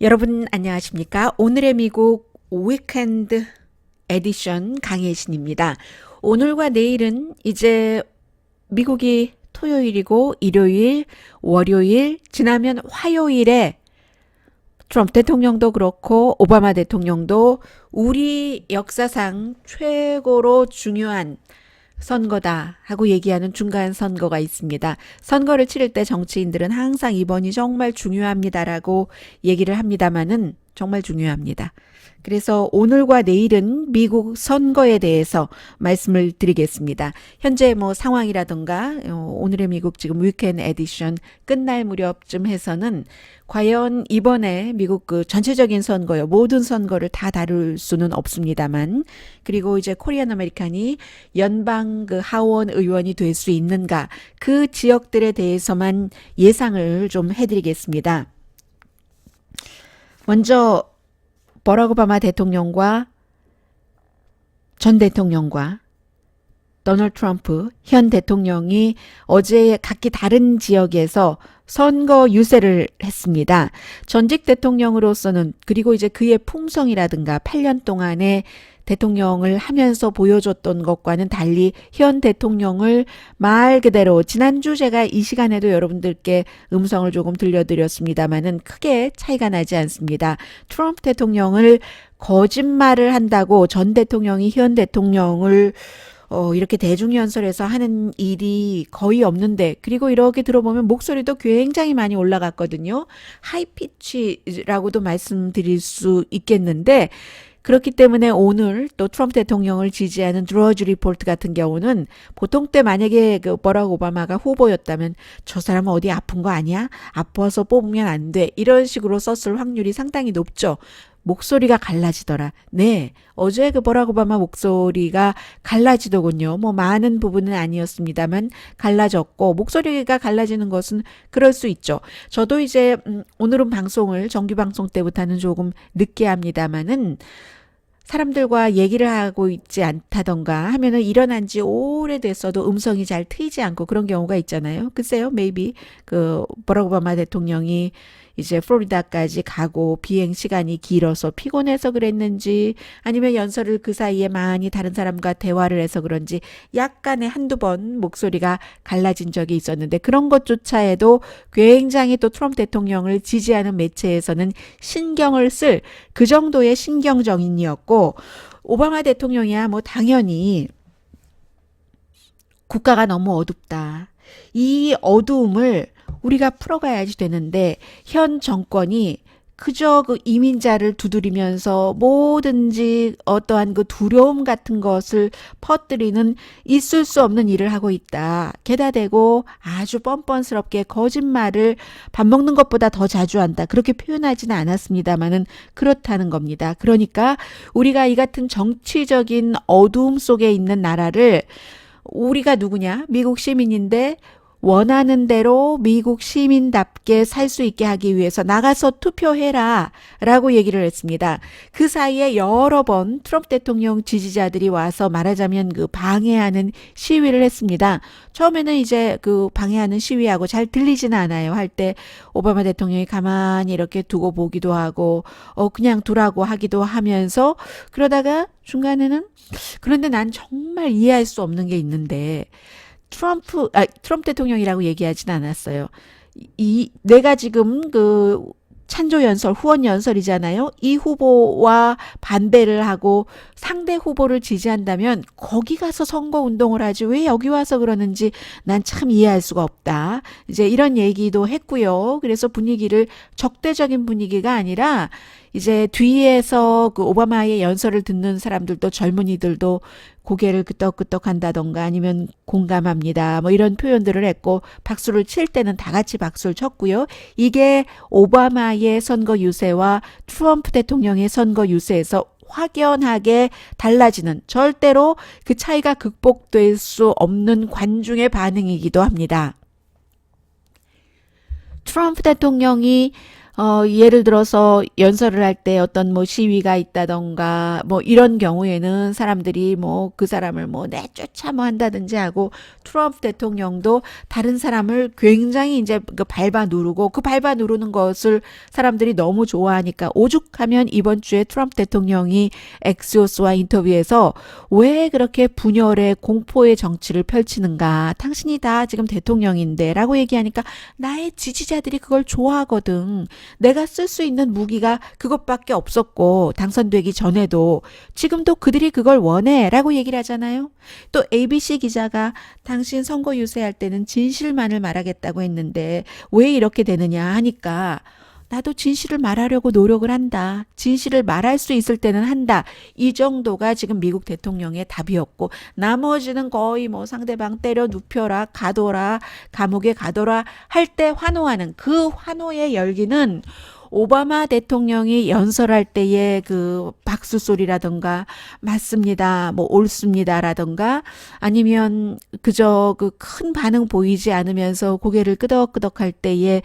여러분 안녕하십니까? 오늘의 미국 위켄드 에디션 강혜신입니다. 오늘과 내일은 이제 미국이 토요일이고 일요일, 월요일, 지나면 화요일에 트럼프 대통령도 그렇고 오바마 대통령도 우리 역사상 최고로 중요한 선거다 하고 얘기하는 중간 선거가 있습니다. 선거를 치를 때 정치인들은 항상 이번이 정말 중요합니다라고 얘기를 합니다마는 정말 중요합니다. 그래서 오늘과 내일은 미국 선거에 대해서 말씀을 드리겠습니다. 현재 뭐 상황이라든가 오늘의 미국 지금 위켄드 에디션 끝날 무렵쯤 해서는 과연 이번에 미국 그 전체적인 선거요, 모든 선거를 다 다룰 수는 없습니다만, 그리고 이제 코리안 아메리칸이 연방 그 하원 의원이 될 수 있는가, 그 지역들에 대해서만 예상을 좀 해드리겠습니다. 먼저 버락 오바마 대통령과 전 대통령과 도널드 트럼프 현 대통령이 어제 각기 다른 지역에서 선거 유세를 했습니다. 전직 대통령으로서는, 그리고 이제 그의 풍성이라든가 8년 동안의 대통령을 하면서 보여줬던 것과는 달리 현 대통령을 말 그대로, 지난주 제가 이 시간에도 여러분들께 음성을 조금 들려드렸습니다마는 크게 차이가 나지 않습니다. 트럼프 대통령을 거짓말을 한다고 전 대통령이 현 대통령을 이렇게 대중연설에서 하는 일이 거의 없는데, 그리고 이렇게 들어보면 목소리도 굉장히 많이 올라갔거든요. 하이피치라고도 말씀드릴 수 있겠는데, 그렇기 때문에 오늘 또 트럼프 대통령을 지지하는 드러즈 리포트 같은 경우는 보통 때 만약에 그 버락 오바마가 후보였다면 저 사람은 어디 아픈 거 아니야? 아파서 뽑으면 안 돼. 이런 식으로 썼을 확률이 상당히 높죠. 목소리가 갈라지더라. 네, 어제 그 버락 오바마 목소리가 갈라지더군요. 뭐 많은 부분은 아니었습니다만 갈라졌고, 목소리가 갈라지는 것은 그럴 수 있죠. 저도 이제 오늘은 방송을 정규 방송 때부터는 조금 늦게 합니다마는 사람들과 얘기를 하고 있지 않다던가 하면은 일어난 지 오래됐어도 음성이 잘 트이지 않고 그런 경우가 있잖아요. 글쎄요, maybe 그 버락 오바마 대통령이 이제 플로리다까지 가고 비행 시간이 길어서 피곤해서 그랬는지, 아니면 연설을 그 사이에 많이 다른 사람과 대화를 해서 그런지 약간의 한두 번 목소리가 갈라진 적이 있었는데, 그런 것조차 해도 굉장히 또 트럼프 대통령을 지지하는 매체에서는 신경을 쓸 그 정도의 신경정인이었고, 오바마 대통령이야 뭐 당연히 국가가 너무 어둡다, 이 어두움을 우리가 풀어가야지 되는데, 현 정권이 그저 그 이민자를 두드리면서 뭐든지 어떠한 그 두려움 같은 것을 퍼뜨리는 있을 수 없는 일을 하고 있다. 게다 대고 아주 뻔뻔스럽게 거짓말을 밥 먹는 것보다 더 자주 한다. 그렇게 표현하지는 않았습니다만은 그렇다는 겁니다. 그러니까 우리가 이 같은 정치적인 어두움 속에 있는 나라를, 우리가 누구냐? 미국 시민인데 원하는 대로 미국 시민답게 살 수 있게 하기 위해서 나가서 투표해라 라고 얘기를 했습니다. 그 사이에 여러 번 트럼프 대통령 지지자들이 와서 말하자면 그 방해하는 시위를 했습니다. 처음에는 이제 그 방해하는 시위하고 잘 들리지는 않아요. 할 때 오바마 대통령이 가만히 이렇게 두고 보기도 하고 그냥 두라고 하기도 하면서, 그러다가 중간에는, 그런데 난 정말 이해할 수 없는 게 있는데, 트럼프 대통령이라고 얘기하진 않았어요. 내가 지금 그 찬조 연설, 후원 연설이잖아요. 이 후보와 반대를 하고 상대 후보를 지지한다면 거기 가서 선거 운동을 하지 왜 여기 와서 그러는지 난 참 이해할 수가 없다. 이제 이런 얘기도 했고요. 그래서 분위기를 적대적인 분위기가 아니라 이제 뒤에서 그 오바마의 연설을 듣는 사람들도, 젊은이들도 고개를 끄덕끄덕 한다던가 아니면 공감합니다, 뭐 이런 표현들을 했고, 박수를 칠 때는 다 같이 박수를 쳤고요. 이게 오바마의 선거 유세와 트럼프 대통령의 선거 유세에서 확연하게 달라지는, 절대로 그 차이가 극복될 수 없는 관중의 반응이기도 합니다. 트럼프 대통령이 예를 들어서 연설을 할 때 어떤 뭐 시위가 있다던가 뭐 이런 경우에는 사람들이 뭐 그 사람을 뭐 내쫓아 뭐 한다든지 하고 트럼프 대통령도 다른 사람을 굉장히 이제 그 밟아 누르고 그 밟아 누르는 것을 사람들이 너무 좋아하니까 오죽하면 이번 주에 트럼프 대통령이 엑시오스와 인터뷰에서 왜 그렇게 분열의 공포의 정치를 펼치는가? 당신이 다 지금 대통령인데 라고 얘기하니까 나의 지지자들이 그걸 좋아하거든. 내가 쓸 수 있는 무기가 그것밖에 없었고 당선되기 전에도 지금도 그들이 그걸 원해 라고 얘기를 하잖아요. 또 ABC 기자가 당신 선거 유세할 때는 진실만을 말하겠다고 했는데 왜 이렇게 되느냐 하니까 나도 진실을 말하려고 노력을 한다. 진실을 말할 수 있을 때는 한다. 이 정도가 지금 미국 대통령의 답이었고 나머지는 거의 뭐 상대방 때려 눕혀라, 가둬라, 감옥에 가둬라 할 때 환호하는 그 환호의 열기는 오바마 대통령이 연설할 때의 그 박수 소리라던가 맞습니다, 뭐 옳습니다라던가 아니면 그저 그 큰 반응 보이지 않으면서 고개를 끄덕끄덕 할 때에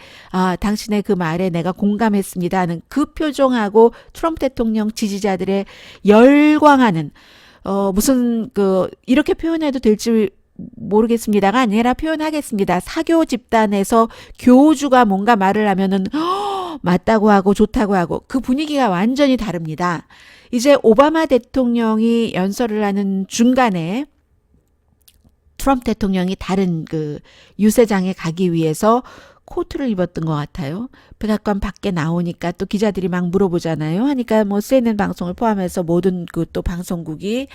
당신의 그 말에 내가 공감했습니다 하는 그 표정하고 트럼프 대통령 지지자들의 열광하는 무슨 이렇게 표현해도 될지 모르겠습니다가 아니라 표현하겠습니다. 사교 집단에서 교주가 뭔가 말을 하면은 맞다고 하고 좋다고 하고 그 분위기가 완전히 다릅니다. 이제 오바마 대통령이 연설을 하는 중간에 트럼프 대통령이 다른 그 유세장에 가기 위해서 코트를 입었던 것 같아요. 백악관 밖에 나오니까 또 기자들이 막 물어보잖아요. 하니까 뭐 CNN 방송을 포함해서 모든 그 또 방송국이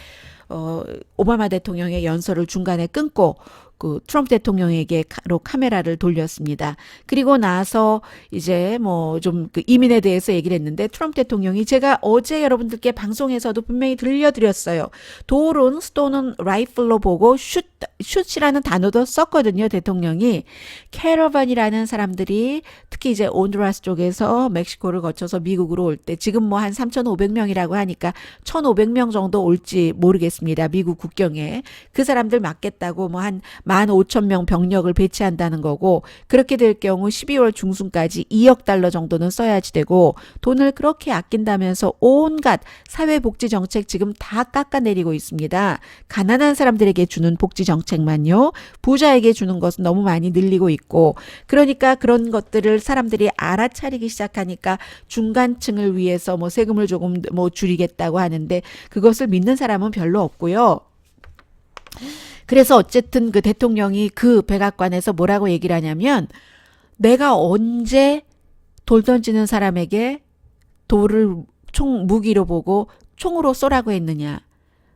오바마 대통령의 연설을 중간에 끊고 그 트럼프 대통령에게로 카메라를 돌렸습니다. 그리고 나서 이제 뭐 좀 그 이민에 대해서 얘기를 했는데 트럼프 대통령이 제가 어제 여러분들께 방송에서도 분명히 들려드렸어요. 돌은 스톤은 라이플로 보고 슛이라는 단어도 썼거든요. 대통령이 캐러반이라는 사람들이 특히 이제 온두라스 쪽에서 멕시코를 거쳐서 미국으로 올 때 지금 뭐 한 3,500명이라고 하니까 1,500명 정도 올지 모르겠습니다. 미국 국경에 그 사람들 맞겠다고 뭐 한 15,000명 병력을 배치한다는 거고 그렇게 될 경우 12월 중순까지 2억 달러 정도는 써야지 되고 돈을 그렇게 아낀다면서 온갖 사회복지 정책 지금 다 깎아내리고 있습니다. 가난한 사람들에게 주는 복지 정책만요. 부자에게 주는 것은 너무 많이 늘리고 있고 그러니까 그런 것들을 사람들이 알아차리기 시작하니까 중간층을 위해서 뭐 세금을 조금 뭐 줄이겠다고 하는데 그것을 믿는 사람은 별로 없고요. 그래서 어쨌든 그 대통령이 그 백악관에서 뭐라고 얘기를 하냐면 내가 언제 돌 던지는 사람에게 돌을 총 무기로 보고 총으로 쏘라고 했느냐.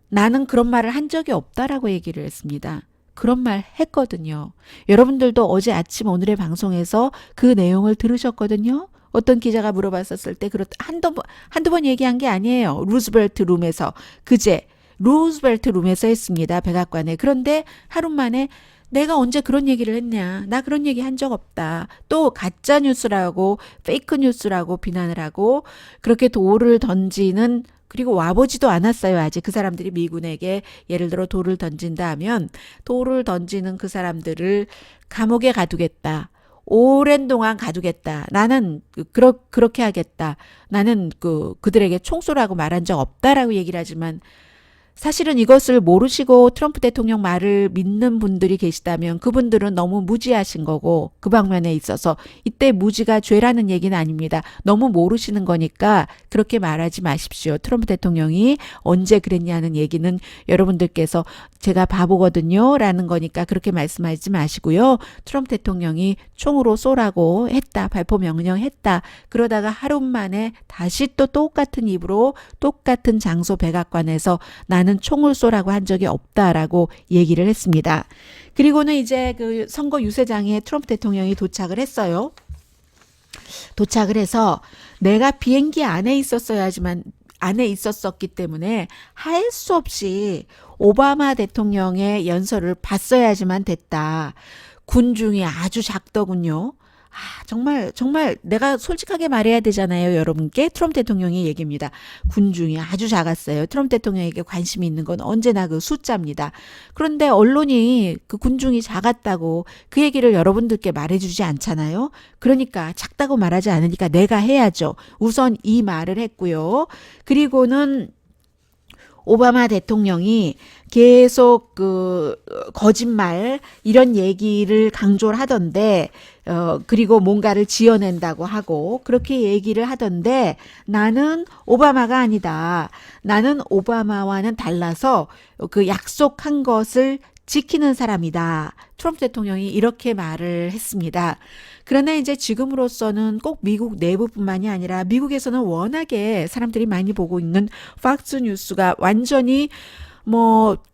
나는 그런 말을 한 적이 없다라고 얘기를 했습니다. 그런 말 했거든요. 여러분들도 어제 아침 오늘의 방송에서 그 내용을 들으셨거든요. 어떤 기자가 물어봤었을 때 한두 번 얘기한 게 아니에요. 루즈벨트 룸에서 그제 루즈벨트 룸에서 했습니다. 백악관에. 그런데 하루 만에 내가 언제 그런 얘기를 했냐. 나 그런 얘기 한 적 없다. 또 가짜 뉴스라고 페이크 뉴스라고 비난을 하고 그렇게 돌을 던지는 그리고 와보지도 않았어요. 아직 그 사람들이 미군에게 예를 들어 돌을 던진다 하면 돌을 던지는 그 사람들을 감옥에 가두겠다. 오랜 동안 가두겠다. 나는 그렇게 하겠다. 나는 그들에게 총 쏘라고 말한 적 없다라고 얘기를 하지만 사실은 이것을 모르시고 트럼프 대통령 말을 믿는 분들이 계시다면 그분들은 너무 무지하신 거고 그 방면에 있어서 이때 무지가 죄라는 얘기는 아닙니다. 너무 모르시는 거니까 그렇게 말하지 마십시오. 트럼프 대통령이 언제 그랬냐는 얘기는 여러분들께서 제가 바보거든요 라는 거니까 그렇게 말씀하지 마시고요. 트럼프 대통령이 총으로 쏘라고 했다. 발포 명령했다. 그러다가 하루 만에 다시 또 똑같은 입으로 똑같은 장소 백악관에서 나는 총을 쏘라고 한 적이 없다라고 얘기를 했습니다. 그리고는 이제 그 선거 유세장에 트럼프 대통령이 도착을 했어요. 도착을 해서 내가 비행기 안에 있었었기 때문에 할 수 없이 오바마 대통령의 연설을 봤어야지만 됐다. 군중이 아주 작더군요. 정말 내가 솔직하게 말해야 되잖아요. 여러분께 트럼프 대통령의 얘기입니다. 군중이 아주 작았어요. 트럼프 대통령에게 관심이 있는 건 언제나 그 숫자입니다. 그런데 언론이 그 군중이 작았다고 그 얘기를 여러분들께 말해주지 않잖아요. 그러니까 작다고 말하지 않으니까 내가 해야죠. 우선 이 말을 했고요. 그리고는 오바마 대통령이 계속 그 거짓말 이런 얘기를 강조를 하던데 그리고 뭔가를 지어낸다고 하고 그렇게 얘기를 하던데 나는 오바마가 아니다. 나는 오바마와는 달라서 그 약속한 것을 지키는 사람이다. 트럼프 대통령이 이렇게 말을 했습니다. 그러나 이제 지금으로서는 꼭 미국 내부뿐만이 아니라 미국에서는 워낙에 사람들이 많이 보고 있는 팍스 뉴스가 완전히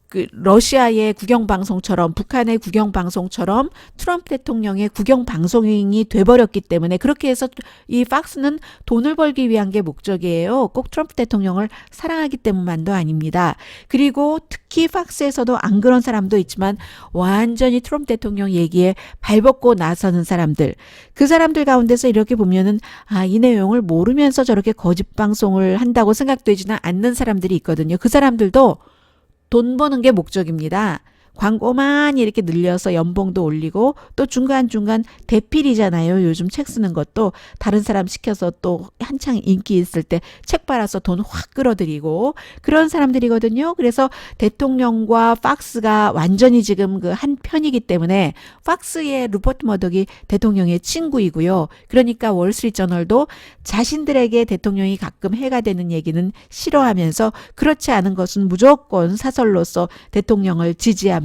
그 러시아의 국영방송처럼 북한의 국영방송처럼 트럼프 대통령의 국영방송이 돼버렸기 때문에 그렇게 해서 이 팍스는 돈을 벌기 위한 게 목적이에요. 꼭 트럼프 대통령을 사랑하기 때문만도 아닙니다. 그리고 특히 팍스에서도 안 그런 사람도 있지만 완전히 트럼프 대통령 얘기에 발벗고 나서는 사람들. 그 사람들 가운데서 이렇게 보면은 이 내용을 모르면서 저렇게 거짓 방송을 한다고 생각되지는 않는 사람들이 있거든요. 그 사람들도 돈 버는 게 목적입니다. 광고만 이렇게 늘려서 연봉도 올리고 또 중간중간 대필이잖아요. 요즘 책 쓰는 것도 다른 사람 시켜서 또 한창 인기 있을 때 책 팔아서 돈 확 끌어들이고 그런 사람들이거든요. 그래서 대통령과 팍스가 완전히 지금 그 한 편이기 때문에 팍스의 루퍼트 머덕이 대통령의 친구이고요. 그러니까 월스트리트저널도 자신들에게 대통령이 가끔 해가 되는 얘기는 싫어하면서 그렇지 않은 것은 무조건 사설로서 대통령을 지지하면서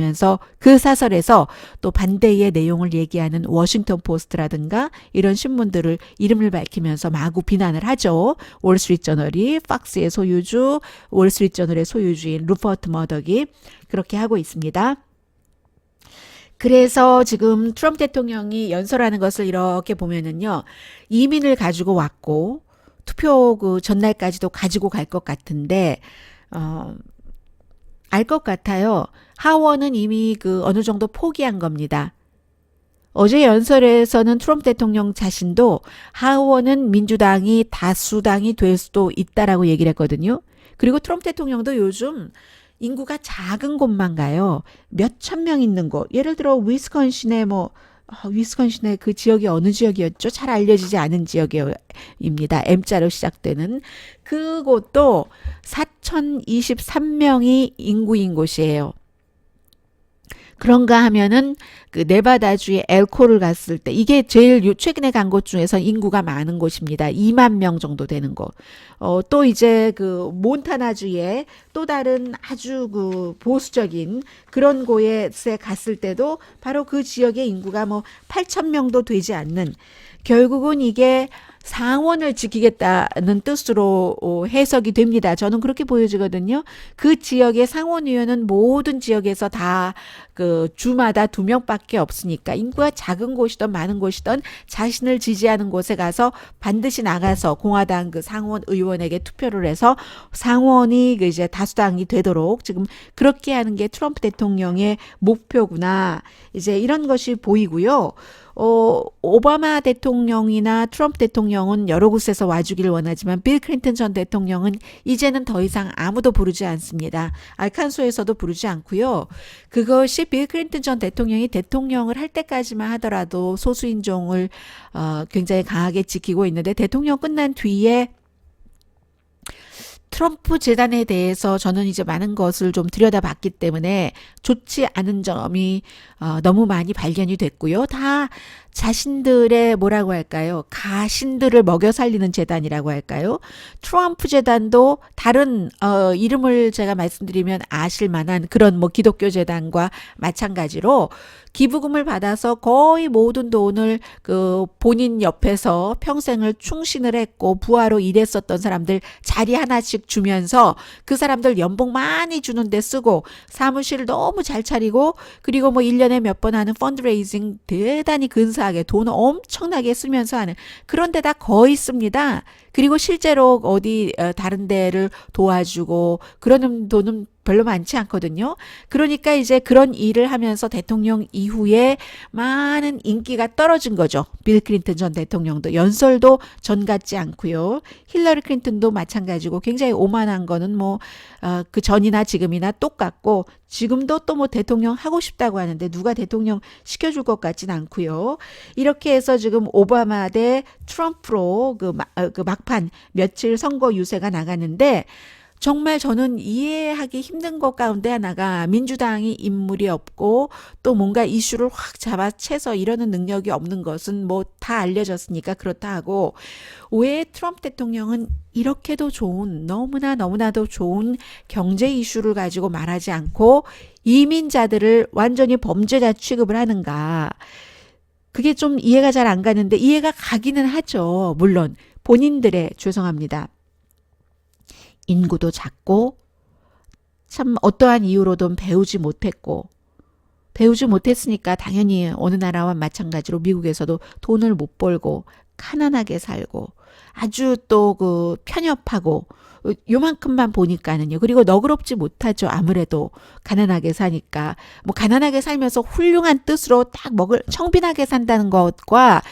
그 사설에서 또 반대의 내용을 얘기하는 워싱턴 포스트라든가 이런 신문들을 이름을 밝히면서 마구 비난을 하죠. 월스트리트저널이 팍스의 소유주, 월스트리트저널의 소유주인 루퍼트 머덕이 그렇게 하고 있습니다. 그래서 지금 트럼프 대통령이 연설하는 것을 이렇게 보면은요. 이민을 가지고 왔고 투표 그 전날까지도 가지고 갈 것 같은데 알 것 같아요. 하원은 이미 그 어느 정도 포기한 겁니다. 어제 연설에서는 트럼프 대통령 자신도 하원은 민주당이 다수당이 될 수도 있다라고 얘기를 했거든요. 그리고 트럼프 대통령도 요즘 인구가 작은 곳만 가요. 몇천 명 있는 곳. 예를 들어 위스콘신의 위스콘신의 그 지역이 어느 지역이었죠? 잘 알려지지 않은 지역입니다. M자로 시작되는 그곳도 4,023명이 인구인 곳이에요. 그런가 하면은 그 네바다주의 엘코를 갔을 때 이게 제일 최근에 간 곳 중에서 인구가 많은 곳입니다. 2만 명 정도 되는 곳. 또 이제 그 몬타나주의 또 다른 아주 그 보수적인 그런 곳에 갔을 때도 바로 그 지역의 인구가 8천 명도 되지 않는 결국은 이게 상원을 지키겠다는 뜻으로 해석이 됩니다. 저는 그렇게 보여지거든요. 그 지역의 상원의원은 모든 지역에서 다 그 주마다 2명밖에 없으니까 인구가 작은 곳이든 많은 곳이든 자신을 지지하는 곳에 가서 반드시 나가서 공화당 그 상원 의원에게 투표를 해서 상원이 그 이제 다수당이 되도록 지금 그렇게 하는 게 트럼프 대통령의 목표구나. 이제 이런 것이 보이고요. 오바마 대통령이나 트럼프 대통령은 여러 곳에서 와주기를 원하지만 빌 클린턴 전 대통령은 이제는 더 이상 아무도 부르지 않습니다. 알칸소에서도 부르지 않고요. 그것이 빌 클린턴 전 대통령이 대통령을 할 때까지만 하더라도 소수인종을 굉장히 강하게 지키고 있는데 대통령 끝난 뒤에 트럼프 재단에 대해서 저는 이제 많은 것을 좀 들여다봤기 때문에 좋지 않은 점이 너무 많이 발견이 됐고요. 다 자신들의 뭐라고 할까요? 가신들을 먹여 살리는 재단이라고 할까요? 트럼프 재단도 다른 이름을 제가 말씀드리면 아실 만한 그런 기독교 재단과 마찬가지로 기부금을 받아서 거의 모든 돈을 그 본인 옆에서 평생을 충신을 했고 부하로 일했었던 사람들 자리 하나씩 주면서 그 사람들 연봉 많이 주는데 쓰고 사무실을 너무 잘 차리고 그리고 1년에 몇 번 하는 펀드레이징 대단히 근사하게 돈 엄청나게 쓰면서 하는 그런 데다 거의 씁니다. 그리고 실제로 어디 다른 데를 도와주고 그러는 돈은 별로 많지 않거든요. 그러니까 이제 그런 일을 하면서 대통령 이후에 많은 인기가 떨어진 거죠. 빌 클린턴 전 대통령도 연설도 전 같지 않고요. 힐러리 클린턴도 마찬가지고 굉장히 오만한 거는 뭐 그 전이나 지금이나 똑같고 지금도 또 뭐 대통령 하고 싶다고 하는데 누가 대통령 시켜줄 것 같진 않고요. 이렇게 해서 지금 오바마 대 트럼프로 그 막판 며칠 선거 유세가 나가는데 정말 저는 이해하기 힘든 것 가운데 하나가 민주당이 인물이 없고 또 뭔가 이슈를 확 잡아채서 이러는 능력이 없는 것은 뭐 다 알려졌으니까 그렇다 하고 왜 트럼프 대통령은 이렇게도 좋은 너무나도 좋은 경제 이슈를 가지고 말하지 않고 이민자들을 완전히 범죄자 취급을 하는가. 그게 좀 이해가 잘 안 가는데 이해가 가기는 하죠. 물론 본인들의 죄송합니다. 인구도 작고 참 어떠한 이유로든 배우지 못했으니까 당연히 어느 나라와 마찬가지로 미국에서도 돈을 못 벌고 가난하게 살고 아주 또 그 편협하고 요만큼만 보니까는요. 그리고 너그럽지 못하죠. 아무래도 가난하게 사니까. 뭐 가난하게 살면서 훌륭한 뜻으로 딱 청빈하게 산다는 것과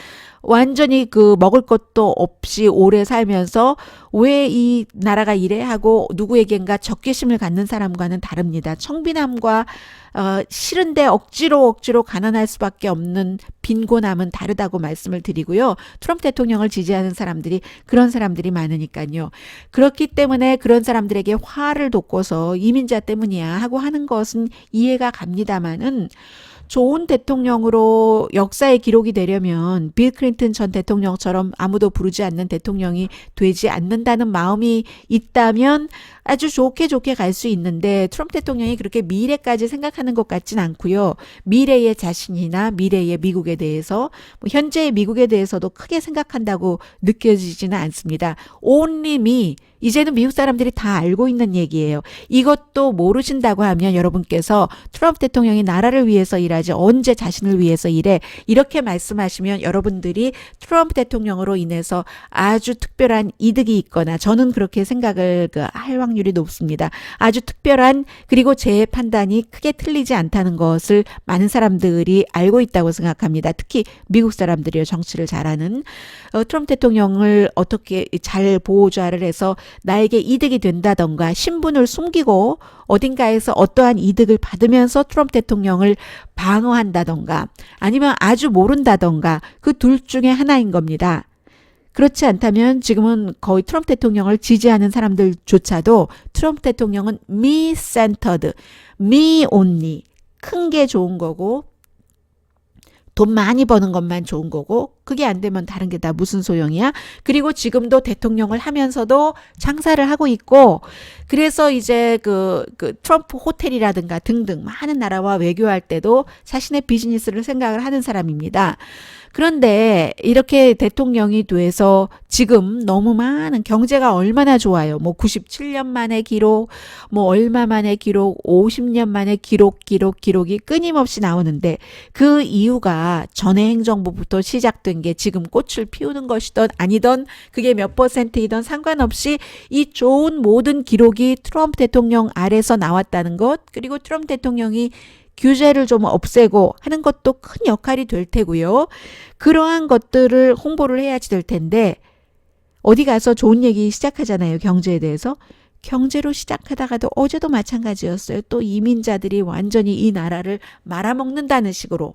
완전히 그 먹을 것도 없이 오래 살면서 왜 이 나라가 이래 하고 누구에겐가 적개심을 갖는 사람과는 다릅니다. 청빈함과 싫은데 억지로 가난할 수밖에 없는 빈곤함은 다르다고 말씀을 드리고요. 트럼프 대통령을 지지하는 사람들이 그런 사람들이 많으니까요. 그렇기 때문에 그런 사람들에게 화를 돋궈서 이민자 때문이야 하고 하는 것은 이해가 갑니다마는 좋은 대통령으로 역사에 기록이 되려면 빌 클린턴 전 대통령처럼 아무도 부르지 않는 대통령이 되지 않는다는 마음이 있다면 아주 좋게 갈 수 있는데 트럼프 대통령이 그렇게 미래까지 생각하는 것 같진 않고요. 미래의 자신이나 미래의 미국에 대해서 뭐 현재의 미국에 대해서도 크게 생각한다고 느껴지지는 않습니다. Only me. 이제는 미국 사람들이 다 알고 있는 얘기예요. 이것도 모르신다고 하면 여러분께서 트럼프 대통령이 나라를 위해서 일하지 언제 자신을 위해서 일해 이렇게 말씀하시면 여러분들이 트럼프 대통령으로 인해서 아주 특별한 이득이 있거나 저는 그렇게 생각을 할 확률이 높습니다. 아주 특별한 그리고 제 판단이 크게 틀리지 않다는 것을 많은 사람들이 알고 있다고 생각합니다. 특히 미국 사람들이요. 정치를 잘하는 트럼프 대통령을 어떻게 잘 보호자를 해서 나에게 이득이 된다던가 신분을 숨기고 어딘가에서 어떠한 이득을 받으면서 트럼프 대통령을 방어한다던가 아니면 아주 모른다던가 그 둘 중에 하나인 겁니다. 그렇지 않다면 지금은 거의 트럼프 대통령을 지지하는 사람들조차도 트럼프 대통령은 me-centered, me only 큰 게 좋은 거고 돈 많이 버는 것만 좋은 거고 그게 안 되면 다른 게 다 무슨 소용이야? 그리고 지금도 대통령을 하면서도 장사를 하고 있고 그래서 이제 그 트럼프 호텔이라든가 등등 많은 나라와 외교할 때도 자신의 비즈니스를 생각을 하는 사람입니다. 그런데 이렇게 대통령이 돼서 지금 너무 많은 경제가 얼마나 좋아요. 뭐 97년 만의 기록, 뭐 얼마 만의 기록, 50년 만의 기록이 끊임없이 나오는데 그 이유가 전에 행정부부터 시작된 게 지금 꽃을 피우는 것이든 아니든 그게 몇 %이든 상관없이 이 좋은 모든 기록이 트럼프 대통령 아래서 나왔다는 것 그리고 트럼프 대통령이 규제를 좀 없애고 하는 것도 큰 역할이 될 테고요. 그러한 것들을 홍보를 해야지 될 텐데 어디 가서 좋은 얘기 시작하잖아요. 경제에 대해서. 경제로 시작하다가도 어제도 마찬가지였어요. 또 이민자들이 완전히 이 나라를 말아먹는다는 식으로.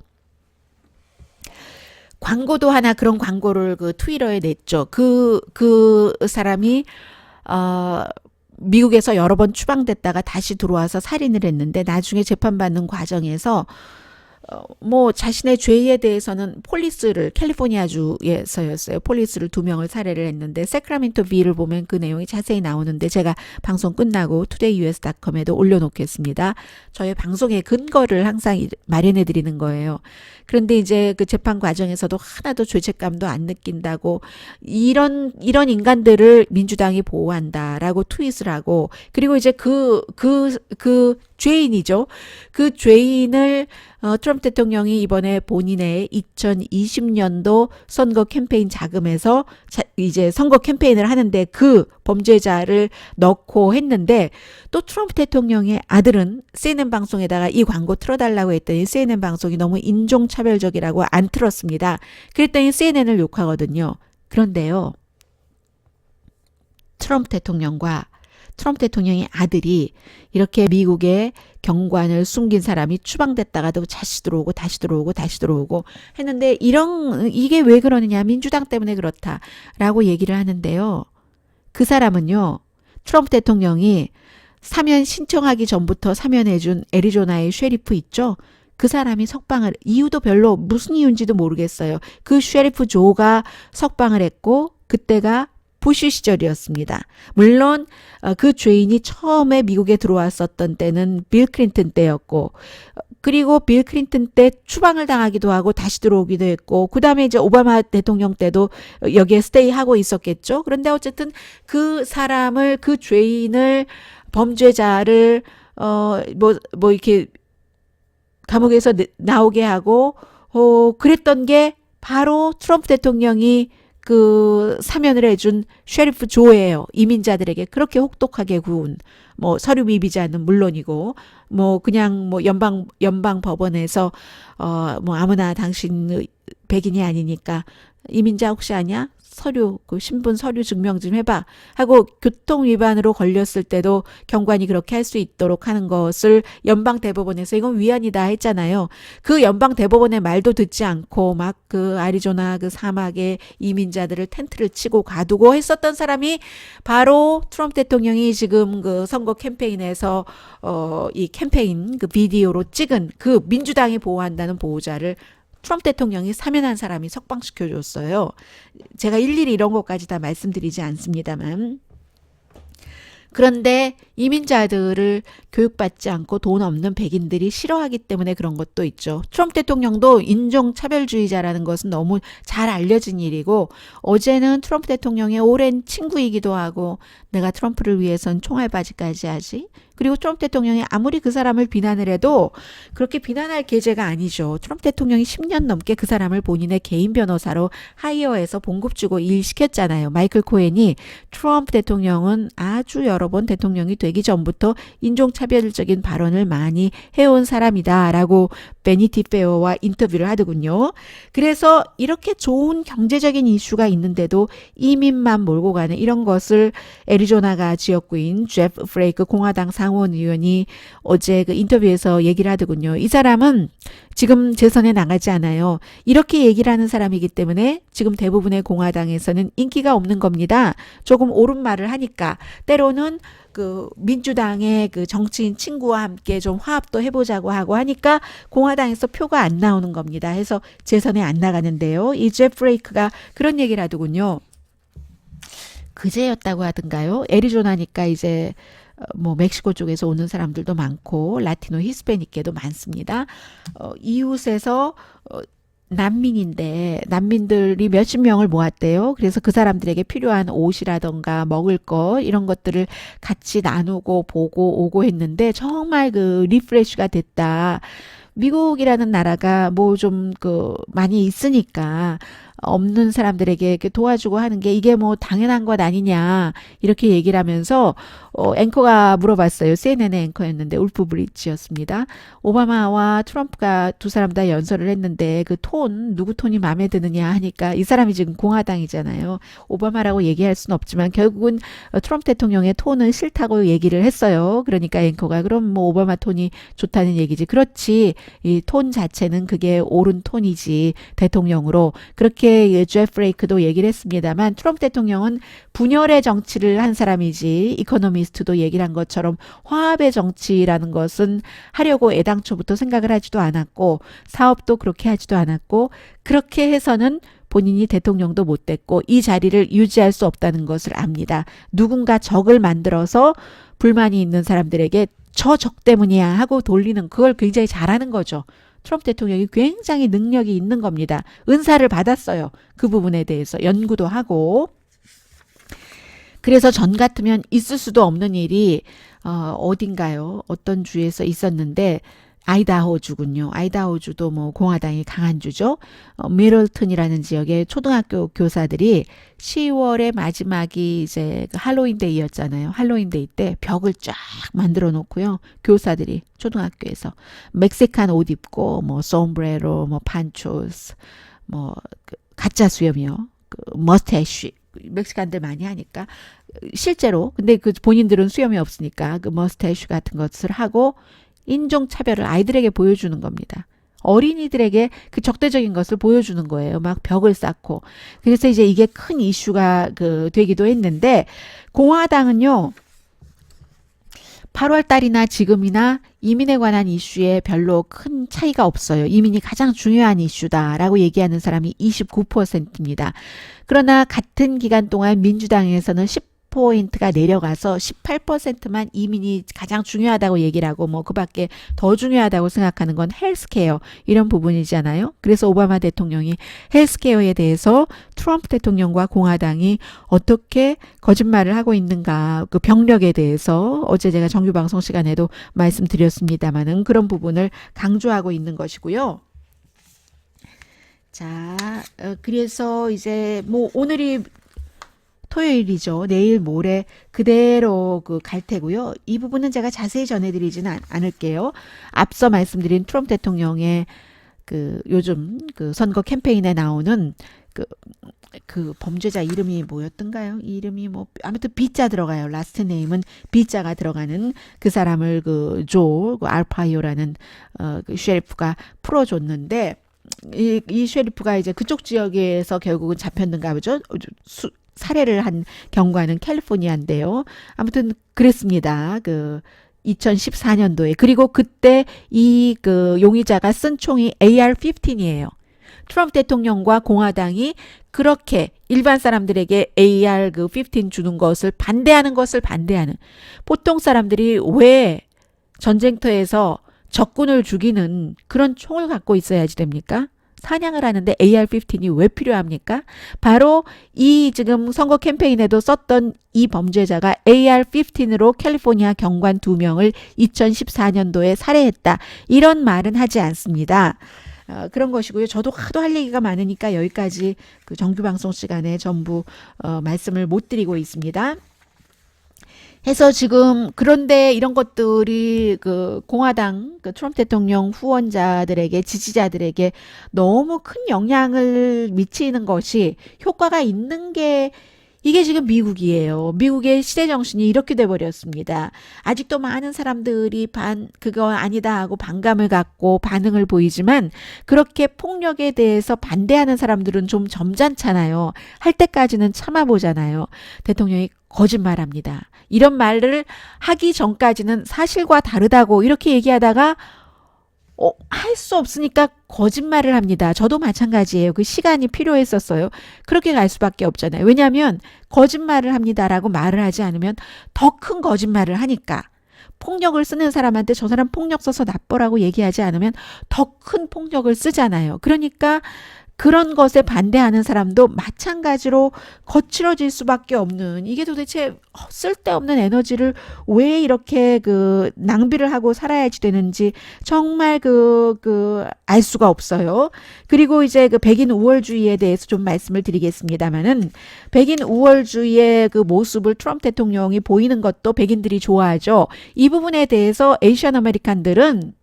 광고도 하나 그런 광고를 그 트위터에 냈죠. 그 사람이 미국에서 여러 번 추방됐다가 다시 들어와서 살인을 했는데 나중에 재판받는 과정에서 뭐 자신의 죄에 대해서는 캘리포니아주에서였어요. 폴리스를 2명을 살해를 했는데 세크라멘토 비를 보면 그 내용이 자세히 나오는데 제가 방송 끝나고 todayus.com에도 올려놓겠습니다. 저희 방송의 근거를 항상 마련해 드리는 거예요. 그런데 이제 그 재판 과정에서도 하나도 죄책감도 안 느낀다고 이런 인간들을 민주당이 보호한다라고 트윗을 하고 그리고 이제 그 죄인이죠. 그 죄인을 트럼프 대통령이 이번에 본인의 2020년도 선거 캠페인 자금에서 이제 선거 캠페인을 하는데 그 범죄자를 넣고 했는데 또 트럼프 대통령의 아들은 CNN 방송에다가 이 광고 틀어달라고 했더니 CNN 방송이 너무 인종차별적이라고 안 틀었습니다. 그랬더니 CNN을 욕하거든요. 그런데요. 트럼프 대통령의 아들이 이렇게 미국의 경관을 숨긴 사람이 추방됐다가도 다시 들어오고 했는데 이게 왜 그러느냐, 민주당 때문에 그렇다라고 얘기를 하는데요. 그 사람은요, 트럼프 대통령이 사면 신청하기 전부터 사면해준 애리조나의 쉐리프 있죠? 그 사람이 석방을, 이유도 별로 무슨 이유인지도 모르겠어요. 그 쉐리프 조가 석방을 했고 그때가 부시 시절이었습니다. 물론 그 죄인이 처음에 미국에 들어왔었던 때는 빌 클린턴 때였고, 그리고 빌 클린턴 때 추방을 당하기도 하고 다시 들어오기도 했고, 그 다음에 이제 오바마 대통령 때도 여기에 스테이하고 있었겠죠. 그런데 어쨌든 그 사람을, 그 죄인을, 범죄자를 이렇게 감옥에서 나오게 하고 그랬던 게 바로 트럼프 대통령이 그 사면을 해준 셰리프 조예요. 이민자들에게 그렇게 혹독하게 구운, 서류 미비자는 물론이고, 그냥 연방 법원에서 아무나 당신 백인이 아니니까 이민자 혹시 아냐? 그 신분 서류 증명 좀 해봐 하고 교통 위반으로 걸렸을 때도 경관이 그렇게 할 수 있도록 하는 것을 연방 대법원에서 이건 위헌이다 했잖아요. 그 연방 대법원의 말도 듣지 않고 막 그 아리조나 그 사막에 이민자들을 텐트를 치고 가두고 했었던 사람이 바로 트럼프 대통령이 지금 그 선거 캠페인에서 이 캠페인 그 비디오로 찍은 그 민주당이 보호한다는 보호자를 트럼프 대통령이 사면한 사람이 석방시켜줬어요. 제가 일일이 이런 것까지 다 말씀드리지 않습니다만. 그런데 이민자들을 교육받지 않고 돈 없는 백인들이 싫어하기 때문에 그런 것도 있죠. 트럼프 대통령도 인종차별주의자라는 것은 너무 잘 알려진 일이고, 어제는 트럼프 대통령의 오랜 친구이기도 하고, 내가 트럼프를 위해선 총알바지까지 하지? 그리고 트럼프 대통령이 아무리 그 사람을 비난을 해도 그렇게 비난할 계제가 아니죠. 트럼프 대통령이 10년 넘게 그 사람을 본인의 개인 변호사로 하이어해서 봉급 주고 일 시켰잖아요. 마이클 코헨이 트럼프 대통령은 아주 여러 번 대통령이 되기 전부터 인종차별적인 발언을 많이 해온 사람이다라고 베니티 페어와 인터뷰를 하더군요. 그래서 이렇게 좋은 경제적인 이슈가 있는데도 이민만 몰고 가는 이런 것을 애리조나가 지역구인 제프 프레이크 공화당 상원 의원이 어제 그 인터뷰에서 얘기를 하더군요. 이 사람은 지금 재선에 나가지 않아요. 이렇게 얘기를 하는 사람이기 때문에 지금 대부분의 공화당에서는 인기가 없는 겁니다. 조금 옳은 말을 하니까 때로는 그 민주당의 그 정치인 친구와 함께 좀 화합도 해보자고 하고 하니까 공화당에서 표가 안 나오는 겁니다. 해서 재선에 안 나가는데요. 이 제프 프레이크가 그런 얘기를 하더군요. 그제였다고 하던가요? 애리조나니까 이제 멕시코 쪽에서 오는 사람들도 많고 라티노 히스패닉계도 많습니다. 이웃에서 난민들이 몇십 명을 모았대요. 그래서 그 사람들에게 필요한 옷이라던가 먹을 거 이런 것들을 같이 나누고 보고 오고 했는데 정말 그 리프레시가 됐다. 미국이라는 나라가 좀 많이 있으니까 없는 사람들에게 이렇게 도와주고 하는 게 이게 당연한 것 아니냐 이렇게 얘기를 하면서 앵커가 물어봤어요. CNN의 앵커였는데 울프 브리지였습니다. 오바마와 트럼프가 두 사람 다 연설을 했는데 그 누구 톤이 마음에 드느냐 하니까 이 사람이 지금 공화당이잖아요. 오바마라고 얘기할 수는 없지만 결국은 트럼프 대통령의 톤은 싫다고 얘기를 했어요. 그러니까 앵커가 그럼 오바마 톤이 좋다는 얘기지. 그렇지. 이 톤 자체는 그게 옳은 톤이지 대통령으로. 그렇게 제프 프레이크도 얘기를 했습니다만 트럼프 대통령은 분열의 정치를 한 사람이지 이코노미스트도 얘기를 한 것처럼 화합의 정치라는 것은 하려고 애당초부터 생각을 하지도 않았고 사업도 그렇게 하지도 않았고 그렇게 해서는 본인이 대통령도 못 됐고 이 자리를 유지할 수 없다는 것을 압니다. 누군가 적을 만들어서 불만이 있는 사람들에게 저 적 때문이야 하고 돌리는 그걸 굉장히 잘하는 거죠. 트럼프 대통령이 굉장히 능력이 있는 겁니다. 은사를 받았어요. 그 부분에 대해서 연구도 하고. 그래서 전 같으면 있을 수도 없는 일이 어딘가요? 어떤 주에서 있었는데 아이다호주군요. 아이다호주도 뭐 공화당이 강한 주죠. 미들턴이라는 지역의 초등학교 교사들이 10월의 마지막이 이제 그 할로윈데이였잖아요. 할로윈데이 때 벽을 쫙 만들어 놓고요. 교사들이 초등학교에서 멕시칸 옷 입고 뭐 솜브레로, 뭐 판초스, 뭐그 가짜 수염이요. 그 머스태쉬 멕시칸들 많이 하니까 실제로 근데 그 본인들은 수염이 없으니까 그 머스태쉬 같은 것을 하고 인종차별을 아이들에게 보여주는 겁니다. 어린이들에게 그 적대적인 것을 보여주는 거예요. 막 벽을 쌓고. 그래서 이제 이게 큰 이슈가 되기도 했는데, 공화당은요, 8월 달이나 지금이나 이민에 관한 이슈에 별로 큰 차이가 없어요. 이민이 가장 중요한 이슈다라고 얘기하는 사람이 29%입니다. 그러나 같은 기간 동안 민주당에서는 10포인트가 내려가서 18%만 이민이 가장 중요하다고 얘기를 하고 뭐 그밖에 더 중요하다고 생각하는 건 헬스케어 이런 부분이잖아요. 그래서 오바마 대통령이 헬스케어에 대해서 트럼프 대통령과 공화당이 어떻게 거짓말을 하고 있는가 그 병력에 대해서 어제 제가 정규 방송 시간에도 말씀드렸습니다마는 그런 부분을 강조하고 있는 것이고요. 자, 그래서 이제 뭐 오늘이 토요일이죠. 내일 모레 그대로 갈 테고요. 이 부분은 제가 자세히 전해드리지는 않을게요. 앞서 말씀드린 트럼프 대통령의 요즘 선거 캠페인에 나오는 그 범죄자 이름이 뭐였던가요? 이름이 뭐 아무튼 B자 들어가요. 라스트 네임은 B자가 들어가는 그 사람을 조 알파이오라는 그 셰리프가 풀어줬는데 이 셰리프가 이제 그쪽 지역에서 결국은 잡혔는가 보죠. 살해를 한 경과는 캘리포니아인데요. 아무튼 그랬습니다. 2014년도에. 그리고 그때 이 용의자가 쓴 총이 AR-15이에요. 트럼프 대통령과 공화당이 그렇게 일반 사람들에게 AR-15 주는 것을 반대하는 보통 사람들이 왜 전쟁터에서 적군을 죽이는 그런 총을 갖고 있어야지 됩니까? 사냥을 하는데 AR-15이 왜 필요합니까? 바로 이 지금 선거 캠페인에도 썼던 이 범죄자가 AR-15으로 캘리포니아 경관 2명을 2014년도에 살해했다. 이런 말은 하지 않습니다. 그런 것이고요. 저도 하도 할 얘기가 많으니까 여기까지 정규 방송 시간에 전부 말씀을 못 드리고 있습니다. 해서 지금 그런데 이런 것들이 공화당 트럼프 대통령 후원자들에게 지지자들에게 너무 큰 영향을 미치는 것이 효과가 있는 게 이게 지금 미국이에요. 미국의 시대 정신이 이렇게 돼 버렸습니다. 아직도 많은 사람들이 그거 아니다 하고 반감을 갖고 반응을 보이지만 그렇게 폭력에 대해서 반대하는 사람들은 좀 점잖잖아요. 할 때까지는 참아보잖아요. 대통령이 거짓말합니다. 이런 말을 하기 전까지는 사실과 다르다고 이렇게 얘기하다가 할 수 없으니까 거짓말을 합니다. 저도 마찬가지예요. 그 시간이 필요했었어요. 그렇게 갈 수밖에 없잖아요. 왜냐하면 거짓말을 합니다라고 말을 하지 않으면 더 큰 거짓말을 하니까. 폭력을 쓰는 사람한테 저 사람 폭력 써서 나빠라고 얘기하지 않으면 더 큰 폭력을 쓰잖아요. 그러니까 그런 것에 반대하는 사람도 마찬가지로 거칠어질 수밖에 없는 이게 도대체 쓸데없는 에너지를 왜 이렇게 낭비를 하고 살아야지 되는지 정말 알 수가 없어요. 그리고 이제 백인 우월주의에 대해서 좀 말씀을 드리겠습니다만은 백인 우월주의의 모습을 트럼프 대통령이 보이는 것도 백인들이 좋아하죠. 이 부분에 대해서 에이시안 아메리칸들은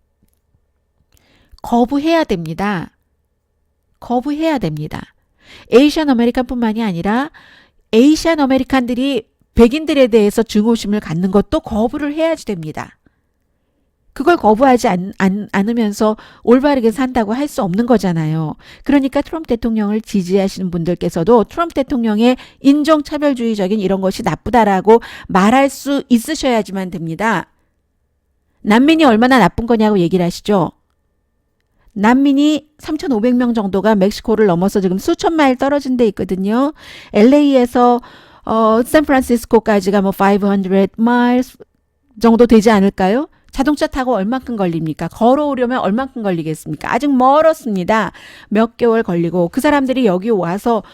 거부해야 됩니다. 거부해야 됩니다. 에이시안 아메리칸뿐만이 아니라 에이시안 아메리칸들이 백인들에 대해서 증오심을 갖는 것도 거부를 해야지 됩니다. 그걸 거부하지 않으면서 올바르게 산다고 할 수 없는 거잖아요. 그러니까 트럼프 대통령을 지지하시는 분들께서도 트럼프 대통령의 인종차별주의적인 이런 것이 나쁘다라고 말할 수 있으셔야지만 됩니다. 난민이 얼마나 나쁜 거냐고 얘기를 하시죠. 난민이 3,500명 정도가 멕시코를 넘어서 지금 수천 마일 떨어진 데 있거든요. LA에서 샌프란시스코까지가 뭐 500 miles 정도 되지 않을까요? 자동차 타고 얼만큼 걸립니까? 걸어오려면 얼만큼 걸리겠습니까? 아직 멀었습니다. 몇 개월 걸리고 그 사람들이 여기 와서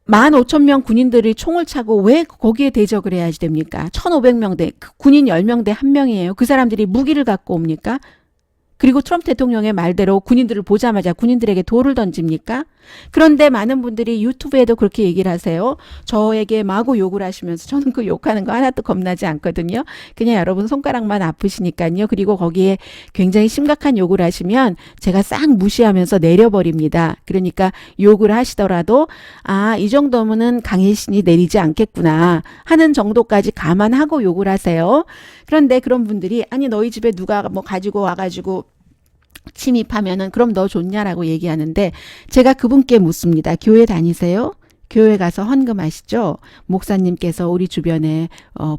15,000명 군인들이 총을 차고 왜 거기에 대적을 해야지 됩니까? 1,500명대, 군인 10명대 1명이에요. 그 사람들이 무기를 갖고 옵니까? 그리고 트럼프 대통령의 말대로 군인들을 보자마자 군인들에게 돌을 던집니까? 그런데 많은 분들이 유튜브에도 그렇게 얘기를 하세요. 저에게 마구 욕을 하시면서 저는 그 욕하는 거 하나도 겁나지 않거든요. 그냥 여러분 손가락만 아프시니까요. 그리고 거기에 굉장히 심각한 욕을 하시면 제가 싹 무시하면서 내려버립니다. 그러니까 욕을 하시더라도 이 정도면은 강의 신이 내리지 않겠구나 하는 정도까지 감안하고 욕을 하세요. 그런데 그런 분들이 아니 너희 집에 누가 뭐 가지고 와가지고 침입하면은 그럼 너 좋냐라고 얘기하는데 제가 그분께 묻습니다. 교회 다니세요? 교회 가서 헌금하시죠? 목사님께서 우리 주변에